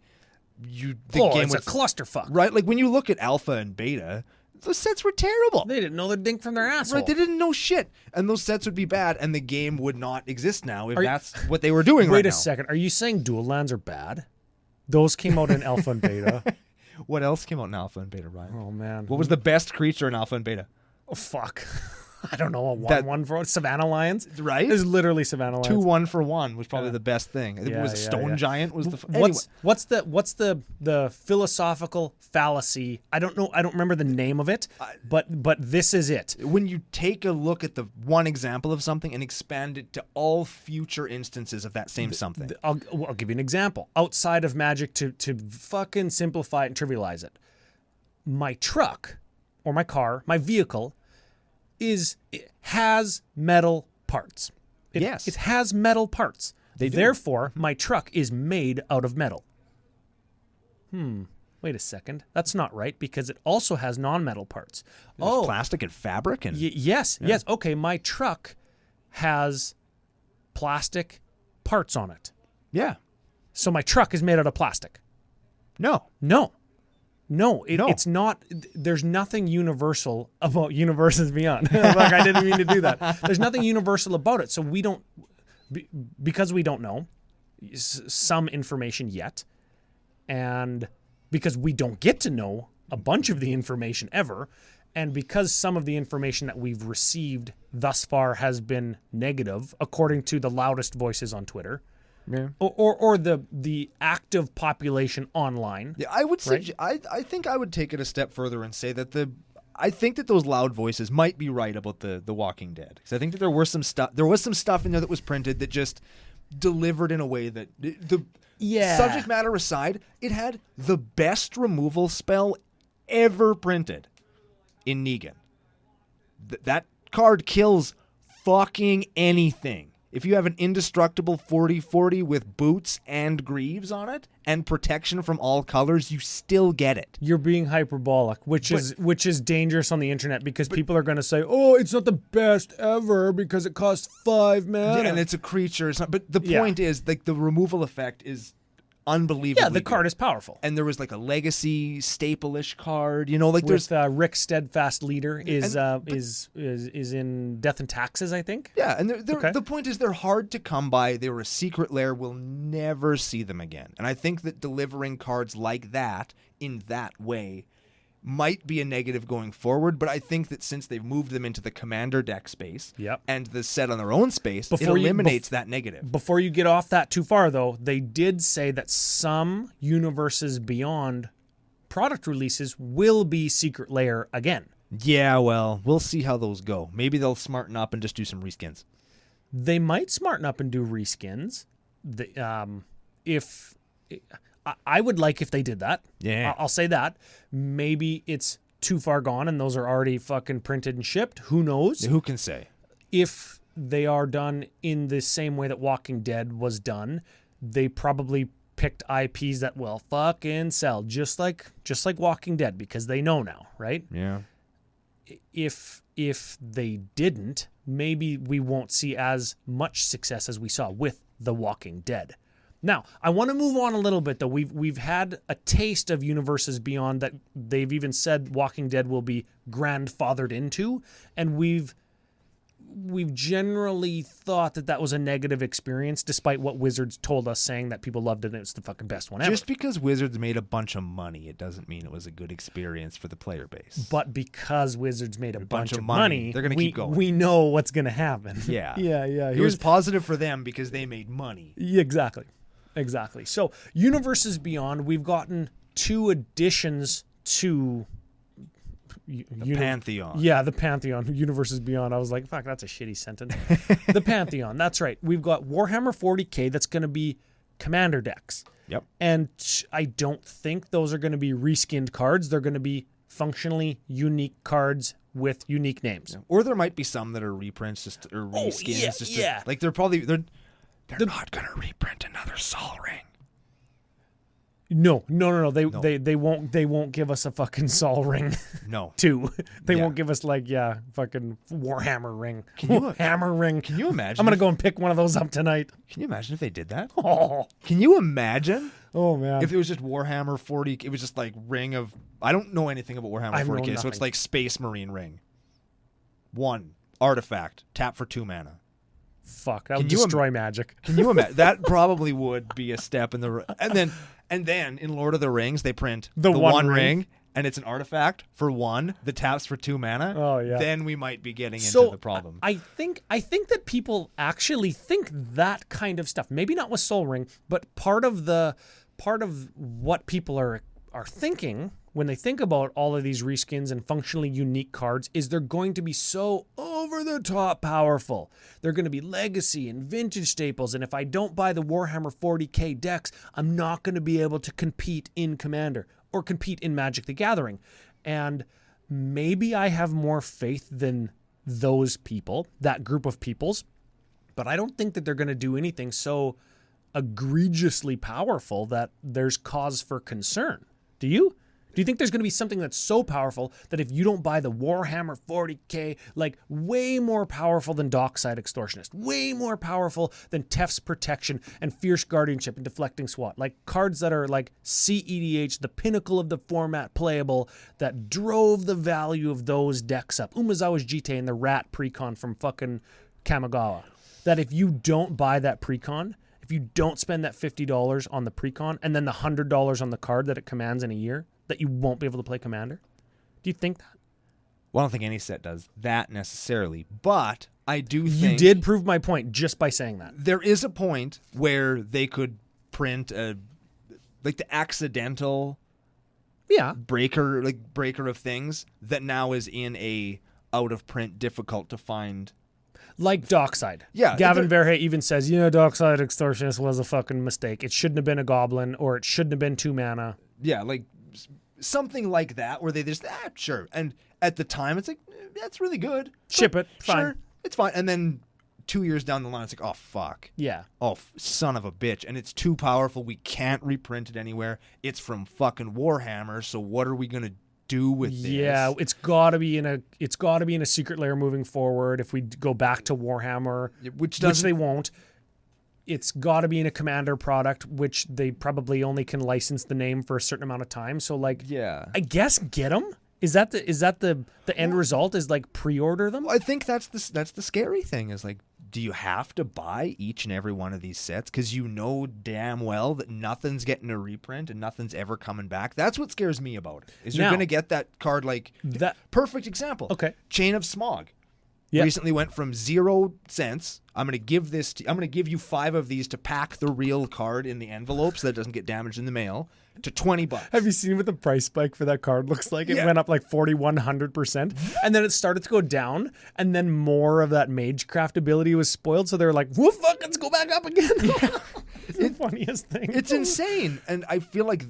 the game it's was a clusterfuck. right. Like when you look at Alpha and Beta, those sets were terrible. They didn't know their dink from their asshole. Right, they didn't know shit, and those sets would be bad, and the game would not exist now if that's what they were doing right now. Wait a second. Are you saying dual lands are bad? Those came out in Alpha and Beta. What else came out in Alpha and Beta, Ryan? Oh, man. What was the best creature in Alpha and Beta? Oh, fuck. I don't know. A 1/1 for Savannah Lions? Right? It's literally Savannah Lions. 2-1 for 1 was probably the best thing. It was a Stone Giant. Was the what's the philosophical fallacy? I don't know. I don't remember the name of it. But this is it. When you take a look at the one example of something and expand it to all future instances of that same something. I'll give you an example. Outside of Magic, to fucking simplify it and trivialize it, my truck or my car, my vehicle, it has metal parts. It has metal parts. Therefore, my truck is made out of metal. Wait a second. That's not right, because it also has non-metal parts. There's plastic and fabric and yes. Okay, my truck has plastic parts on it. Yeah. So my truck is made out of plastic. No. It's not. There's nothing universal about Universes Beyond. Like, I didn't mean to do that. There's nothing universal about it. So we don't, because we don't know some information yet, and because we don't get to know a bunch of the information ever, and because some of the information that we've received thus far has been negative, according to the loudest voices on Twitter. Yeah. Or the active population online. Yeah, I would say right? I think I would take it a step further and say that I think that those loud voices might be right about the Walking Dead, because I think that there was some stuff in there that was printed that just delivered in a way that the subject matter aside, it had the best removal spell ever printed in Negan. That card kills fucking anything. If you have an indestructible 40/40 with boots and greaves on it and protection from all colors, you still get it. You're being hyperbolic, which is dangerous on the internet, because people are going to say, "Oh, it's not the best ever because it costs 5 mana." And it's a creature. It's not, but the point is, like, the removal effect is unbelievably the card is powerful. And there was like a legacy staple-ish card, like with there's Rick Steadfast Leader is in Death and Taxes, I think. Yeah, and the point is they're hard to come by. They were a secret lair. We'll never see them again. And I think that delivering cards like that in that way might be a negative going forward, but I think that since they've moved them into the Commander deck space and the set on their own space, it eliminates that negative. Before you get off that too far, though, they did say that some Universes Beyond product releases will be Secret Lair again. Yeah, well, we'll see how those go. Maybe they'll smarten up and just do some reskins. They might smarten up and do reskins. I would like if they did that. Yeah. I'll say that. Maybe it's too far gone and those are already fucking printed and shipped. Who knows? Who can say? If they are done in the same way that Walking Dead was done, they probably picked IPs that will fucking sell, just like Walking Dead, because they know now, right? Yeah. If they didn't, maybe we won't see as much success as we saw with The Walking Dead. Now, I want to move on a little bit, though. We've had a taste of Universes Beyond that they've even said Walking Dead will be grandfathered into, and we've generally thought that was a negative experience, despite what Wizards told us, saying that people loved it and it's the fucking best one ever. Just because Wizards made a bunch of money, it doesn't mean it was a good experience for the player base. But because Wizards made a bunch of money, they're going to keep going. We know what's going to happen. Yeah. Yeah. It was positive for them because they made money. Yeah, Exactly. So, Universes Beyond, we've gotten 2 additions to the Pantheon. Yeah, the Pantheon. Universes Beyond. I was like, fuck, that's a shitty sentence. The Pantheon. That's right. We've got Warhammer 40K that's going to be Commander decks. Yep. And I don't think those are going to be reskinned cards. They're going to be functionally unique cards with unique names. Or there might be some that are reprints or reskins. Like they're not gonna reprint another Sol Ring. No. They won't give us a fucking Sol Ring. No. 2. They won't give us fucking Warhammer Ring. Hammer Ring. Can you imagine? I'm gonna go and pick one of those up tonight. Can you imagine if they did that? Oh. Can you imagine? Oh man. If it was just Warhammer 40, it was just like Ring of. I don't know anything about Warhammer 40k, so it's like Space Marine Ring. 1 artifact, tap for 2 mana. Fuck, that would destroy Magic. Can you imagine? That probably would be a step in the. And then in Lord of the Rings, they print the one ring, and it's an artifact for 1 that taps for 2 mana. Oh yeah. Then we might be getting into the problem. I think that people actually think that kind of stuff. Maybe not with Sol Ring, but part of what people are thinking when they think about all of these reskins and functionally unique cards is they're going to be so over the top powerful. They're going to be legacy and vintage staples, and if I don't buy the Warhammer 40k decks, I'm not going to be able to compete in Commander or compete in Magic the Gathering. And maybe I have more faith than those people, that group of peoples, but I don't think that they're going to do anything so egregiously powerful that there's cause for concern. Do you? Do you think there's going to be something that's so powerful that if you don't buy the Warhammer 40k, like way more powerful than Dockside Extortionist, way more powerful than Tef's Protection and Fierce Guardianship and Deflecting SWAT, like cards that are like CEDH, the pinnacle of the format playable, that drove the value of those decks up. Umezawa's Jite and the Rat Precon from fucking Kamigawa. That if you don't buy that Precon, if you don't spend that $50 on the Precon and then the $100 on the card that it commands in a year, that you won't be able to play Commander? Do you think that? Well, I don't think any set does that necessarily, but I do think... You did prove my point just by saying that. There is a point where they could print the accidental breaker of things that now is in a out-of-print, difficult to find... Like Dockside. Yeah. Gavin Verhey even says, Dockside Extortionist was a fucking mistake. It shouldn't have been a goblin, or it shouldn't have been 2 mana. Yeah, like something like that where they just, sure. And at the time, it's like, that's really good. Ship it. Fine. Sure, it's fine. And then 2 years down the line, it's like, oh, fuck. Yeah. Oh, son of a bitch. And it's too powerful. We can't reprint it anywhere. It's from fucking Warhammer, so what are we going to do with this? Yeah, it's got to be in a secret lair moving forward if we go back to Warhammer, which they won't. It's got to be in a Commander product, which they probably only can license the name for a certain amount of time. So, I guess get them. Is that the end result? Is like pre-order them? Well, I think that's the scary thing. Is like, do you have to buy each and every one of these sets because you know damn well that nothing's getting a reprint and nothing's ever coming back? That's what scares me about it. Is you're going to get that card like that. Perfect example. Okay, Chain of Smog. Yep. Recently went from 0 cents. I'm going to give you 5 of these to pack the real card in the envelope so that it doesn't get damaged in the mail, to $20. Have you seen what the price spike for that card looks like? It went up like 4,100%, and then it started to go down, and then more of that Magecraft ability was spoiled, so they're like, whoa, fuck, let's go back up again. Yeah. It's the funniest thing. It's insane, and I feel like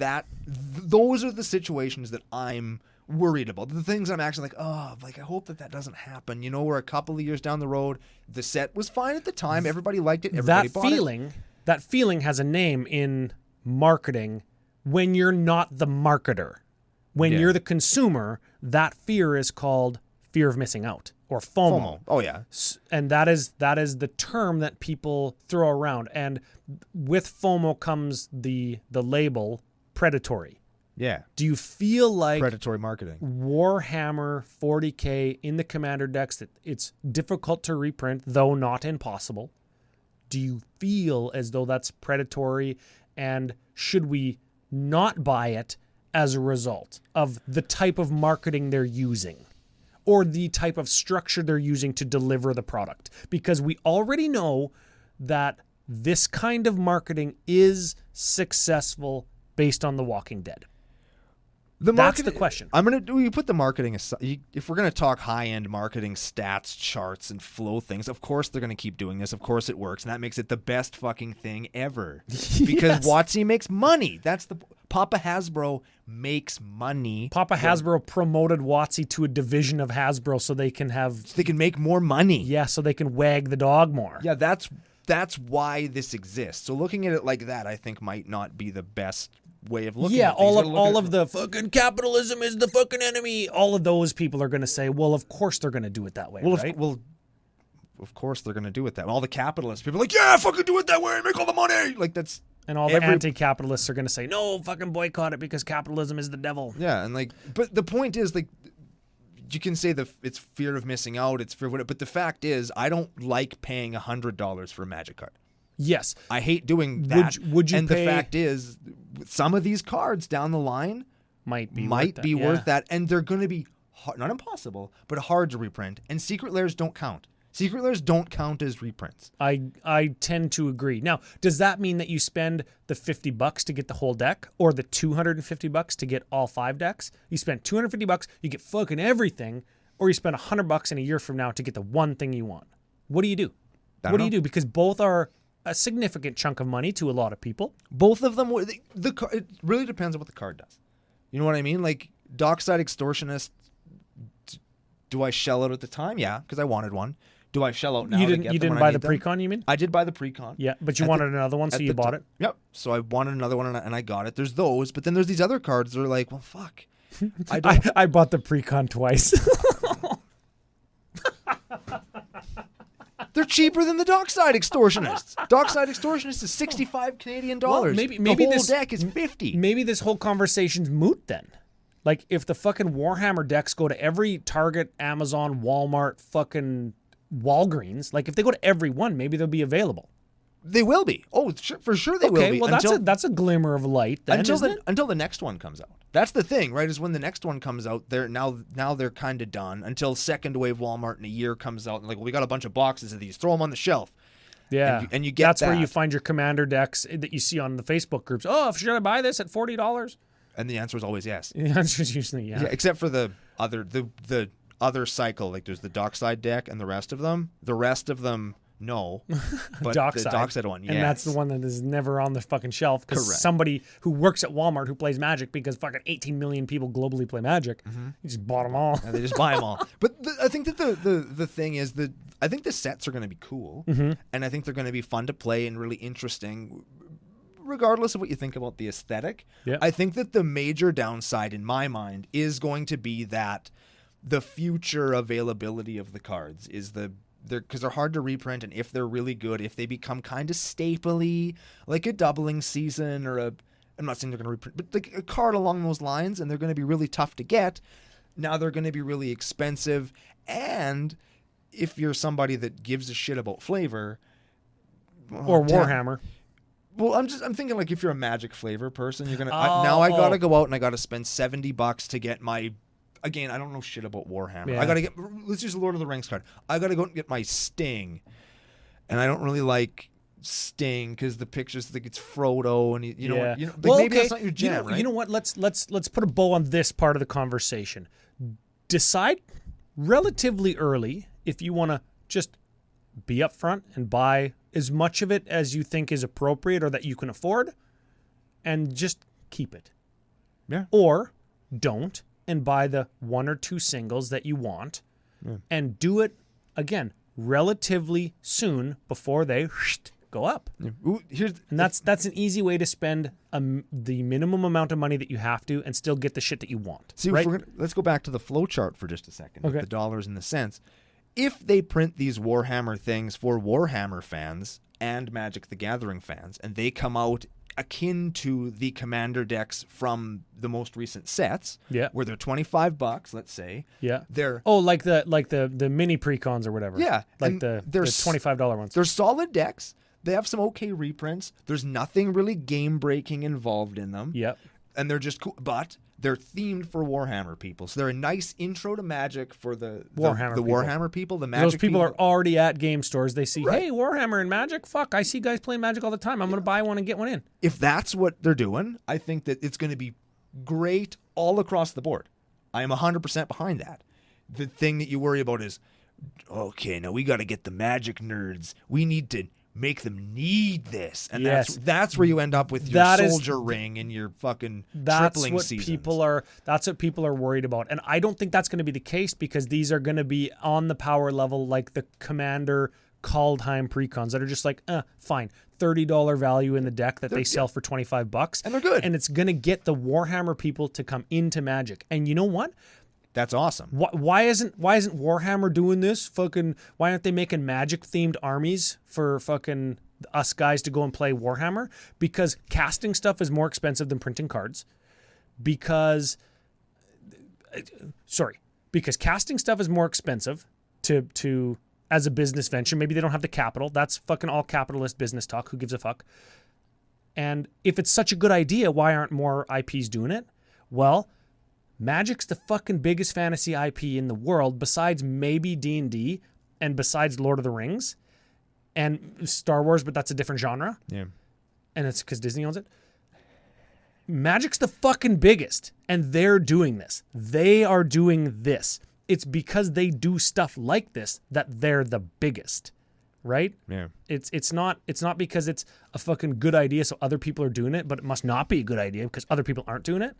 those are the situations that I'm worried about. The things I'm actually like, I hope that doesn't happen. We're a couple of years down the road. The set was fine at the time. Everybody liked it. Everybody bought it. That feeling has a name in marketing when you're not the marketer. When you're the consumer, that fear is called fear of missing out, or FOMO. Oh, yeah. And that is the term that people throw around. And with FOMO comes the label predatory. Yeah. Do you feel like predatory marketing? Warhammer 40k in the Commander decks, that it's difficult to reprint, though not impossible? Do you feel as though that's predatory, and should we not buy it as a result of the type of marketing they're using or the type of structure they're using to deliver the product? Because we already know that this kind of marketing is successful based on The Walking Dead. That's the question. You put the marketing aside. If we're going to talk high-end marketing stats, charts, and flow things, of course they're going to keep doing this. Of course it works, and that makes it the best fucking thing ever. Because WotC makes money. Papa Hasbro makes money. Papa Hasbro promoted WotC to a division of Hasbro so they can make more money. Yeah, so they can wag the dog more. Yeah, that's why this exists. So looking at it like that, I think might not be the best way of looking at things. all of the fucking capitalism is the fucking enemy. All of those people are going to say, well, of course they're going to do it that way, right? Of course they're going to do it that way. All the capitalists, people are like, yeah, fucking do it that way and make all the money. Like that's... And all the anti-capitalists are going to say, no, fucking boycott it because capitalism is the devil. Yeah, and like, but the point is, like, you can say it's fear of missing out, it's fear of whatever, but the fact is, I don't like paying $100 for a Magic card. Yes. I hate doing that. Would you and pay... the fact is, some of these cards down the line might be worth that, and they're going to be not impossible, but hard to reprint, and Secret Lairs don't count. Secret Lairs don't count as reprints. I tend to agree. Now, does that mean that you spend the $50 to get the whole deck, or the $250 to get all 5 decks? You spend $250, you get fucking everything, or you spend $100 in a year from now to get the one thing you want. What do you do? What do you do? Because both are a significant chunk of money to a lot of people. Both of them, it really depends on what the card does. You know what I mean? Like, Dockside Extortionist, do I shell out at the time? Yeah, because I wanted one. Do I shell out now? You didn't buy the pre-con, you mean? I did buy the pre-con. Yeah, but you wanted another one, so you bought it? Yep. So I wanted another one, and I got it. There's those, but then there's these other cards that are like, well, fuck. I bought the pre-con twice. They're cheaper than the Dockside Extortionists. Dockside Extortionist is $65 Canadian. Well, maybe the whole this deck is $50. Maybe this whole conversation's moot then. Like, if the fucking Warhammer decks go to every Target, Amazon, Walmart, fucking Walgreens, like if they go to every one, maybe they'll be available. They will be. Oh, for sure they will be. Well, that's a glimmer of light then, until the next one comes out. That's the thing, right? Is when the next one comes out, they're kind of done until second wave Walmart in a year comes out and like, well, we got a bunch of boxes of these. Throw them on the shelf. Yeah, and you get that's where you find your Commander decks that you see on the Facebook groups. Oh, should I buy this at $40? And the answer is always yes. The answer is usually yeah. Except for the other cycle, like there's the Dockside deck and the rest of them. The rest of them, no. But the Dockside one, yes. And that's the one that is never on the fucking shelf because somebody who works at Walmart who plays Magic, because fucking 18 million people globally play Magic, you just bought them all. And they just buy them all. But I think that the thing is that I think the sets are going to be cool, and I think they're going to be fun to play and really interesting, regardless of what you think about the aesthetic. Yep. I think that the major downside in my mind is going to be that the future availability of the cards is because they're hard to reprint, and if they're really good, if they become kind of stapley, like a doubling season or I'm not saying they're going to reprint, but like a card along those lines, and they're going to be really tough to get. Now they're going to be really expensive, and if you're somebody that gives a shit about flavor or Warhammer. Well, I'm thinking like if you're a Magic flavor person, you're gonna I gotta go out and I gotta spend $70 to get my. Again, I don't know shit about Warhammer. Yeah. Let's use the Lord of the Rings card. I gotta go and get my Sting, and I don't really like Sting because the pictures think it's Frodo, and you know maybe that's not your jam, right? You know what? Let's put a bow on this part of the conversation. Decide relatively early if you want to just be upfront and buy as much of it as you think is appropriate or that you can afford, and just keep it. Yeah. Or don't. And buy the 1 or 2 singles that you want, and do it again relatively soon before they go up. Yeah. Ooh, that's an easy way to spend the minimum amount of money that you have to, and still get the shit that you want. See, right? Let's go back to the flow chart for just a second. Okay. The dollars and the cents. If they print these Warhammer things for Warhammer fans and Magic the Gathering fans, and they come out akin to the Commander decks from the most recent sets, where they're $25, let's say. Yeah. They're like the mini precons or whatever. Yeah. Like the $25 ones. They're solid decks. They have some okay reprints. There's nothing really game breaking involved in them. Yep. And they're just cool, but they're themed for Warhammer people. So they're a nice intro to Magic for the Warhammer people. The Magic Those people are already at game stores. They see, hey, Warhammer and Magic? Fuck, I see guys playing Magic all the time. I'm going to buy one and get one in. If that's what they're doing, I think that it's going to be great all across the board. I am 100% behind that. The thing that you worry about is, okay, now we got to get the Magic nerds. We need to make them need this. And Yes. that's where you end up with your soldier ring and your fucking tripling seasons. That's what people are worried about. And I don't think that's going to be the case because these are going to be on the power level like the Commander Kaldheim precons that are just like, fine, $30 value in the deck that they sell for $25. And they're good. And it's going to get the Warhammer people to come into Magic. And you know what? That's awesome. Why isn't Warhammer doing this? Fucking why aren't they making Magic themed armies for fucking us guys to go and play Warhammer? Because casting stuff is more expensive than printing cards. Because casting stuff is more expensive to as a business venture. Maybe they don't have the capital. That's fucking all capitalist business talk. Who gives a fuck? And if it's such a good idea, why aren't more IPs doing it? Well, Magic's the fucking biggest fantasy IP in the world, besides maybe D&D and besides Lord of the Rings and Star Wars, but that's a different genre. Yeah. And it's because Disney owns it. Magic's the fucking biggest, and they're doing this. They are doing this. It's because they do stuff like this that they're the biggest, right? Yeah. It's not because it's a fucking good idea so other people are doing it, but it must not be a good idea because other people aren't doing it.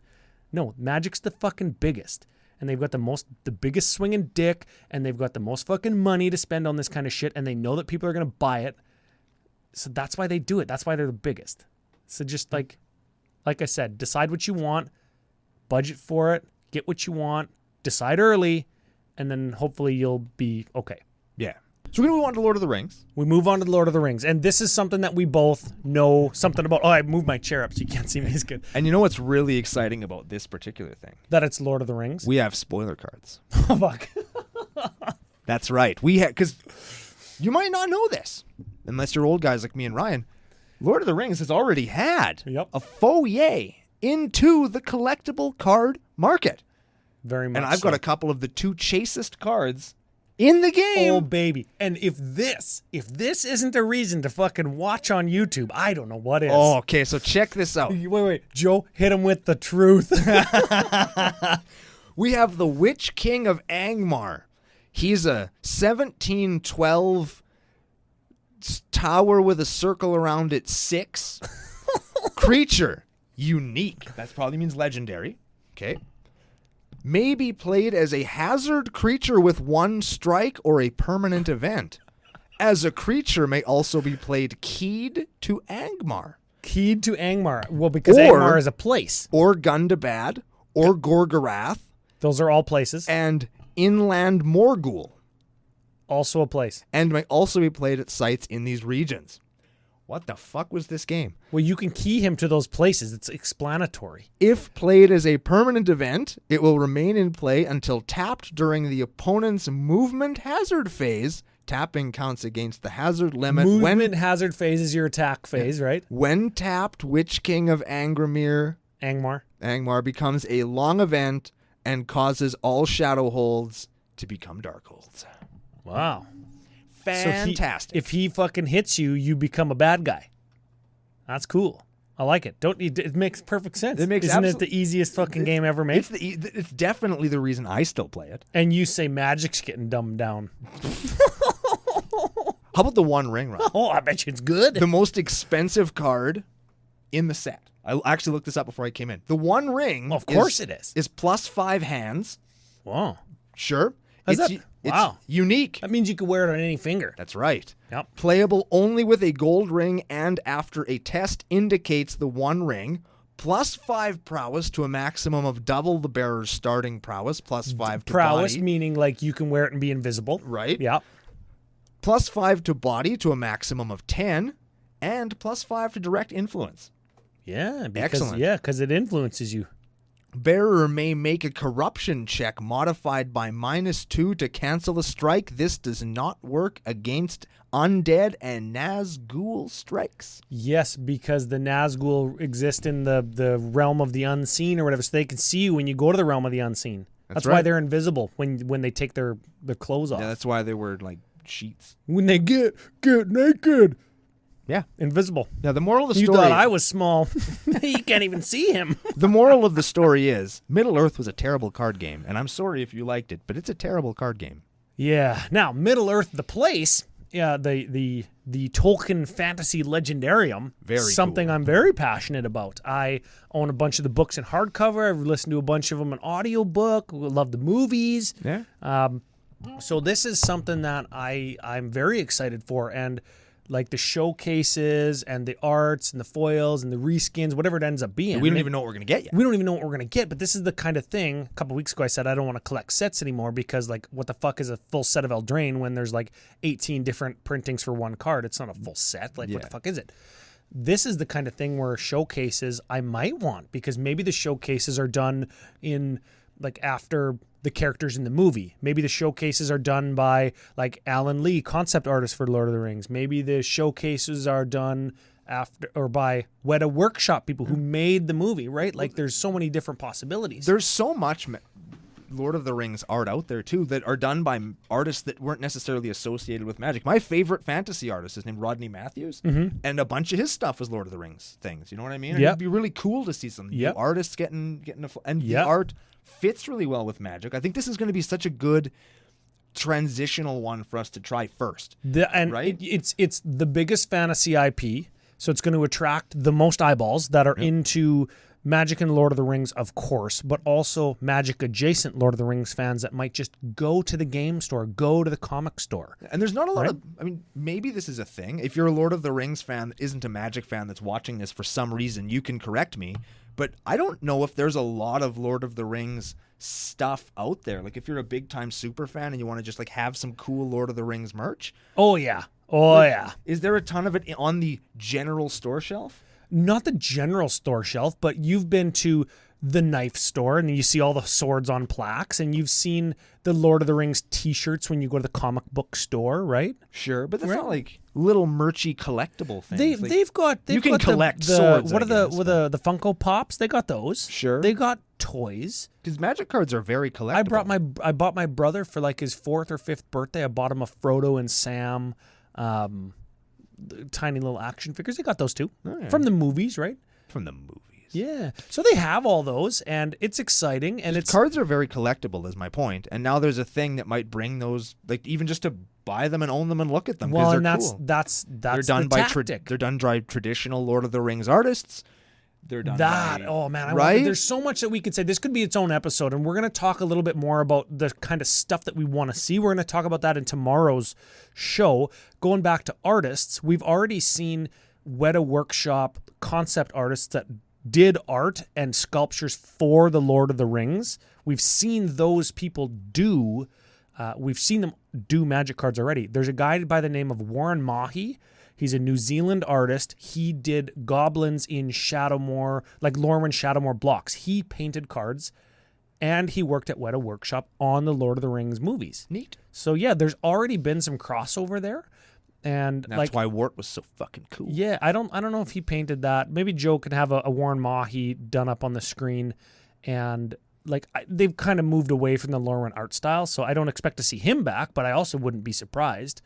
No, Magic's the fucking biggest. And they've got the biggest swinging dick, and they've got the most fucking money to spend on this kind of shit, and they know that people are going to buy it. So that's why they do it. That's why they're the biggest. So just like I said, decide what you want, budget for it, get what you want, decide early, and then hopefully you'll be okay. Yeah. So we're going to move on to Lord of the Rings. We move on to Lord of the Rings. And this is something that we both know something about. Oh, I moved my chair up so you can't see me as good. And you know what's really exciting about this particular thing? That it's Lord of the Rings? We have spoiler cards. Oh, fuck. That's right. We have, because you might not know this, unless you're old guys like me and Ryan. Lord of the Rings has already had a foyer into the collectible card market. Very much. And I've got a couple of the two chasest cards in the game. Oh, baby. And if this isn't a reason to fucking watch on YouTube, I don't know what is. Oh, okay. So check this out. Wait. Joe, hit him with the truth. We have the Witch King of Angmar. He's a 1712 tower with a circle around it 6 creature. Unique. That probably means legendary. Okay. May be played as a hazard creature with 1 strike or a permanent event. As a creature may also be played keyed to Angmar. Keyed to Angmar. Well, because Angmar is a place. Or Gundabad, or Gorgorath. Those are all places. And Inland Morgul. Also a place. And may also be played at sites in these regions. What the fuck was this game? Well, you can key him to those places. It's explanatory. If played as a permanent event, it will remain in play until tapped during the opponent's movement hazard phase. Tapping counts against the hazard limit. Movement hazard phase is your attack phase, right? When tapped, Witch King of Angmar becomes a long event and causes all shadow holds to become dark holds. Wow. Fantastic. So if he fucking hits you, you become a bad guy. That's cool. I like it. It makes perfect sense. Isn't it the easiest fucking game ever made? It's definitely the reason I still play it. And you say Magic's getting dumbed down. How about the One Ring, Ron? Oh, I bet you it's good. The most expensive card in the set. I actually looked this up before I came in. The One Ring, well, of course it is +5 hands. Wow. Sure. Wow. It's unique. That means you can wear it on any finger. That's right. Yep. Playable only with a gold ring and after a test indicates the One Ring. +5 prowess to a maximum of double the bearer's starting prowess. +5 to prowess, body. meaning like you can wear it and be invisible. Right. Yep. +5 to body to a maximum of 10. And +5 to direct influence. Yeah. Excellent. Yeah, because it influences you. Bearer may make a corruption check modified by -2 to cancel a strike. This does not work against undead and Nazgul strikes. Yes, because the Nazgul exist in the realm of the unseen or whatever, so they can see you when you go to the realm of the unseen. That's right. why they're invisible when they take their clothes off. Yeah, that's why they wear like sheets. When they get naked. Yeah. Invisible. Now, the moral of the You story... thought I was small. You can't even see him. The moral of the story is Middle-earth was a terrible card game, and I'm sorry if you liked it, but it's a terrible card game. Yeah. Now, Middle-earth, the place, the Tolkien Fantasy Legendarium. Very something cool. I'm very passionate about. I own a bunch of the books in hardcover. I've listened to a bunch of them in audiobook. Love the movies. Yeah. So this is something that I'm very excited for, and like the showcases and the arts and the foils and the reskins, whatever it ends up being. We don't even know what we're going to get yet. We don't even know what we're going to get, but this is the kind of thing. A couple weeks ago I said I don't want to collect sets anymore because like what the fuck is a full set of Eldraine when there's like 18 different printings for one card? It's not a full set. Like what the fuck is it? This is the kind of thing where showcases I might want, because maybe the showcases are done in like after the characters in the movie. Maybe the showcases are done by like Alan Lee, concept artist for Lord of the Rings. Maybe the showcases are done after or by Weta Workshop people who made the movie, right? Like there's so many different possibilities. There's so much Lord of the Rings art out there too that are done by artists that weren't necessarily associated with Magic. My favorite fantasy artist is named Rodney Matthews, and a bunch of his stuff was Lord of the Rings things. You know what I mean? And it'd be really cool to see some new artists getting and the art fits really well with Magic. I think this is going to be such a good transitional one for us to try first. Right? It's the biggest fantasy IP, so it's going to attract the most eyeballs that are into Magic and Lord of the Rings, of course, but also Magic adjacent Lord of the Rings fans that might just go to the game store, go to the comic store. And there's not a lot of, I mean, maybe this is a thing. If you're a Lord of the Rings fan that isn't a Magic fan that's watching this for some reason, you can correct me. But I don't know if there's a lot of Lord of the Rings stuff out there. Like if you're a big time super fan and you want to just like have some cool Lord of the Rings merch. Oh yeah. Oh yeah. Is there a ton of it on the general store shelf? Not the general store shelf, but you've been to the knife store and you see all the swords on plaques, and you've seen the Lord of the Rings t-shirts when you go to the comic book store, right? Sure, but that's not like little merchy collectible things. They've got you can collect swords. What are the Funko Pops? They got those. Sure. They got toys. Because Magic cards are very collectible. I bought my brother for like his 4th or 5th birthday. I bought him a Frodo and Sam tiny little action figures. They got those too. From the movies, right? From the movies. Yeah. So they have all those, and it's exciting. And cards are very collectible, is my point. And now there's a thing that might bring those, like even just to buy them and own them and look at them. Well, and cool. that's they're done the tactic. They're done by traditional Lord of the Rings artists. They're done oh man, right? There's so much that we could say. This could be its own episode, and we're going to talk a little bit more about the kind of stuff that we want to see. We're going to talk about that in tomorrow's show. Going back to artists, we've already seen Weta Workshop concept artists that did art and sculptures for the Lord of the Rings. We've seen those people do. We've seen them do Magic cards already. There's a guy by the name of Warren Mahi. He's a New Zealand artist. He did goblins in Shadowmoor, like Lorwyn Shadowmoor blocks. He painted cards, and he worked at Weta Workshop on the Lord of the Rings movies. Neat. So yeah, there's already been some crossover there, and that's why Wart was so fucking cool. Yeah, I don't know if he painted that. Maybe Joe could have a Warren Mahi done up on the screen, and they've kind of moved away from the Lorwyn art style, so I don't expect to see him back. But I also wouldn't be surprised,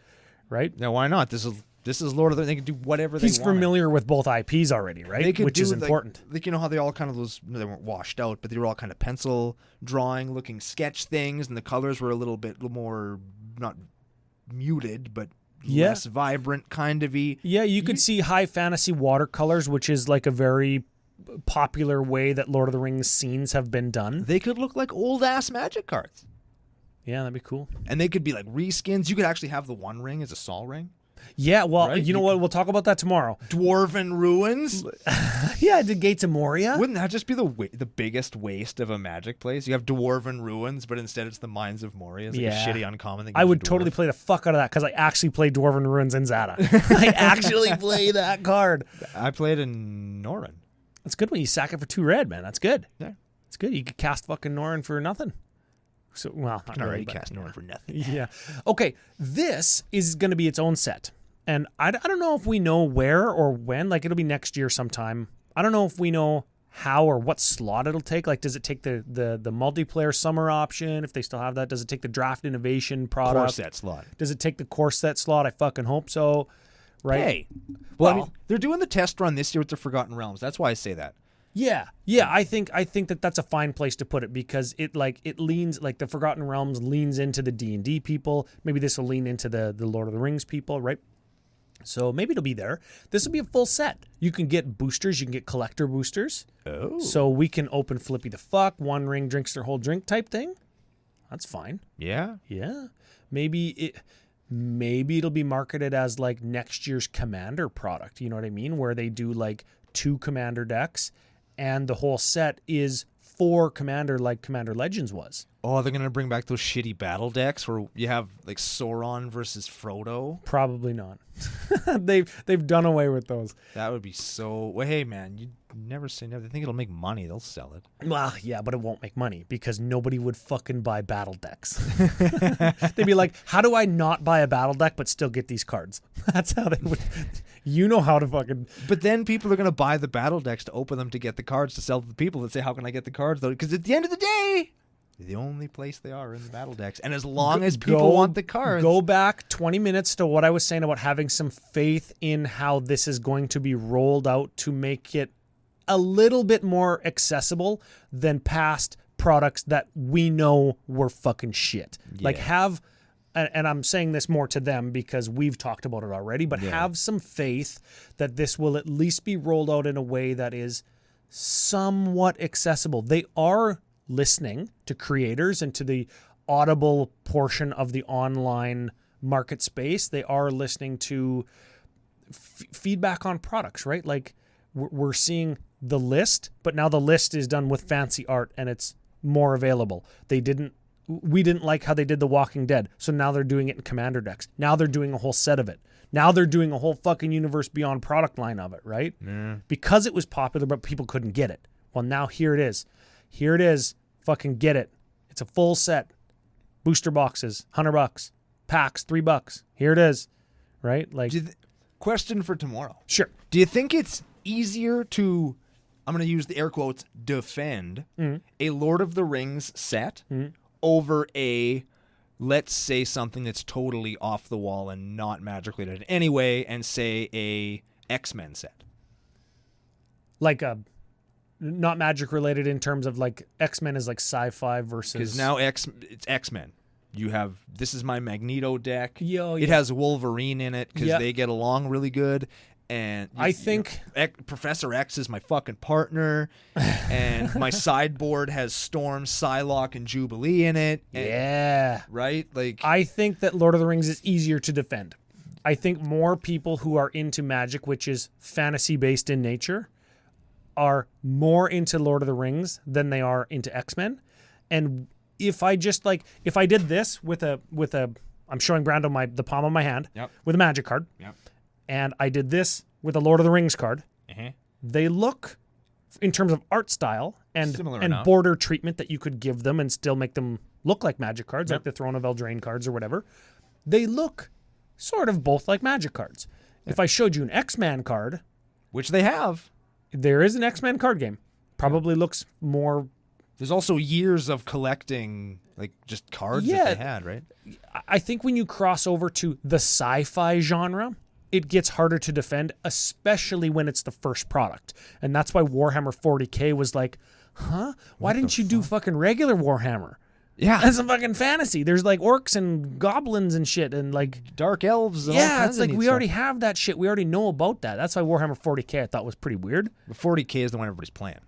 right? Now, why not? This is Lord of the. They can do whatever they want. He's familiar with both IPs already, right? Which is important. Like you know how they all kind of they weren't washed out, but they were all kind of pencil drawing looking sketch things, and the colors were a little bit more not muted, but less vibrant kind of y. Yeah, you could see high fantasy watercolors, which is like a very popular way that Lord of the Rings scenes have been done. They could look like old ass Magic cards. Yeah, that'd be cool. And they could be like reskins. You could actually have the One Ring as a Sol Ring. Yeah, well, right? You know what? We'll talk about that tomorrow. Dwarven Ruins. Yeah, the Gates of Moria. Wouldn't that just be the biggest waste of a Magic place? You have Dwarven Ruins, but instead it's the Mines of Moria. It's like a shitty uncommon thing. I would totally play the fuck out of that because I actually play Dwarven Ruins in Zada. I actually play that card. I played in Norrin. That's good when you sack it for 2 red, man. That's good. Yeah. It's good. You could cast fucking Norrin for nothing. So, well, not already really, cast Norrin for nothing. Yeah. Okay, this is going to be its own set. And I don't know if we know where or when. Like, it'll be next year sometime. I don't know if we know how or what slot it'll take. Like, does it take the multiplayer summer option, if they still have that? Does it take the draft innovation product? Core set slot. Does it take the core set slot? I fucking hope so. Right? Hey. Well, I mean, they're doing the test run this year with the Forgotten Realms. That's why I say that. Yeah. I think that that's a fine place to put it because it leans like the Forgotten Realms leans into the D&D people. Maybe this will lean into the Lord of the Rings people, right? So maybe it'll be there. This will be a full set. You can get boosters. You can get collector boosters. Oh. So we can open Flippy the Fuck, one ring drinks their whole drink type thing. That's fine. Yeah. Yeah. Maybe it'll be marketed as like next year's Commander product. You know what I mean? Where they do like 2 Commander decks and the whole set is for Commander like Commander Legends was. Oh, they're going to bring back those shitty battle decks where you have like Sauron versus Frodo? Probably not. They've done away with those. That would be so... Well, hey, man, you never say never. They think it'll make money. They'll sell it. Well, yeah, but it won't make money because nobody would fucking buy battle decks. They'd be like, how do I not buy a battle deck but still get these cards? That's how they would... You know how to fucking... But then people are going to buy the battle decks to open them to get the cards to sell to the people that say, how can I get the cards, though? Because at the end of the day... The only place they are in the battle decks. And as long as people want the cards... Go back 20 minutes to what I was saying about having some faith in how this is going to be rolled out to make it a little bit more accessible than past products that we know were fucking shit. Yeah. Like have... And I'm saying this more to them because we've talked about it already, but have some faith that this will at least be rolled out in a way that is somewhat accessible. They are listening to creators and to the audible portion of the online market space. They are listening to feedback on products, right? Like we're seeing the list, but now the list is done with fancy art and it's more available. We didn't like how they did The Walking Dead, so now they're doing it in Commander decks. Now they're doing a whole set of it. Now they're doing a whole fucking Universe Beyond product line of it, right? Yeah. Because it was popular, but people couldn't get it. Well, now here it is. Here it is. Fucking get it. It's a full set. Booster boxes, $100. Packs, $3. Here it is. Right? Like. Question for tomorrow. Sure. Do you think it's easier to, I'm going to use the air quotes, defend a Lord of the Rings set over a, let's say something that's totally off the wall and not magic related anyway, and say a X-Men set? Like a... Not magic related in terms of like X-Men is like sci-fi versus... Because now it's X-Men. You have, this is my Magneto deck. Yeah. It has Wolverine in it because they get along really good. And I think Professor X is my fucking partner. And my sideboard has Storm, Psylocke, and Jubilee in it. And, right? Like I think that Lord of the Rings is easier to defend. I think more people who are into magic, which is fantasy-based in nature, are more into Lord of the Rings than they are into X-Men. And if I did this with a I'm showing Brando the palm of my hand with a magic card. Yep. And I did this with a Lord of the Rings card. They look, in terms of art style and border treatment that you could give them and still make them look like magic cards, like the Throne of Eldraine cards or whatever. They look sort of both like magic cards. If I showed you an X-Men card, which they have. There is an X-Men card game. Probably looks more... There's also years of collecting, like, just cards that they had, right? I think when you cross over to the sci-fi genre, it gets harder to defend, especially when it's the first product. And that's why Warhammer 40K was like, why didn't you do fucking regular Warhammer? Yeah. That's a fucking fantasy. There's like orcs and goblins and shit and like dark elves. And all kinds it's like of we stuff. already have that shit. We already know about that. That's why Warhammer 40K I thought was pretty weird. But 40K is the one everybody's playing.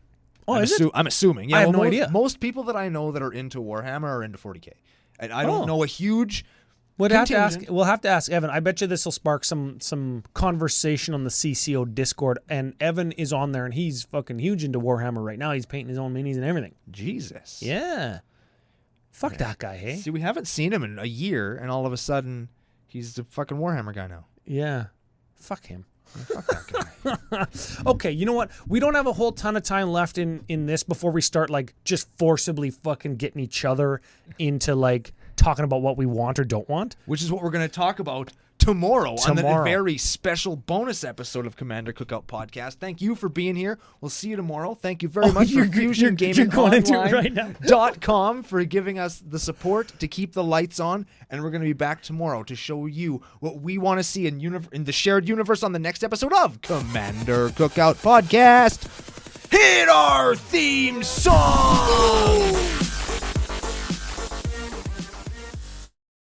Oh, is it? I'm assuming. Yeah, I have no idea. Most people that I know that are into Warhammer are into 40K. And I don't know a huge We'll have to ask Evan. I bet you this will spark some conversation on the CCO Discord. And Evan is on there and he's fucking huge into Warhammer right now. He's painting his own minis and everything. Jesus. Yeah. Fuck that guy, hey? See, we haven't seen him in a year, and all of a sudden, he's the fucking Warhammer guy now. Yeah. Fuck him. Fuck that guy. Okay, you know what? We don't have a whole ton of time left in this before we start, like, just forcibly fucking getting each other into, like, talking about what we want or don't want. Which is what we're going to talk about tomorrow on the very special bonus episode of Commander Cookout Podcast. Thank you for being here. We'll see you tomorrow. Thank you very much for FusionGamingOnline.com for giving us the support to keep the lights on. And we're going to be back tomorrow to show you what we want to see in the shared universe on the next episode of Commander Cookout Podcast. Hit hit our theme song!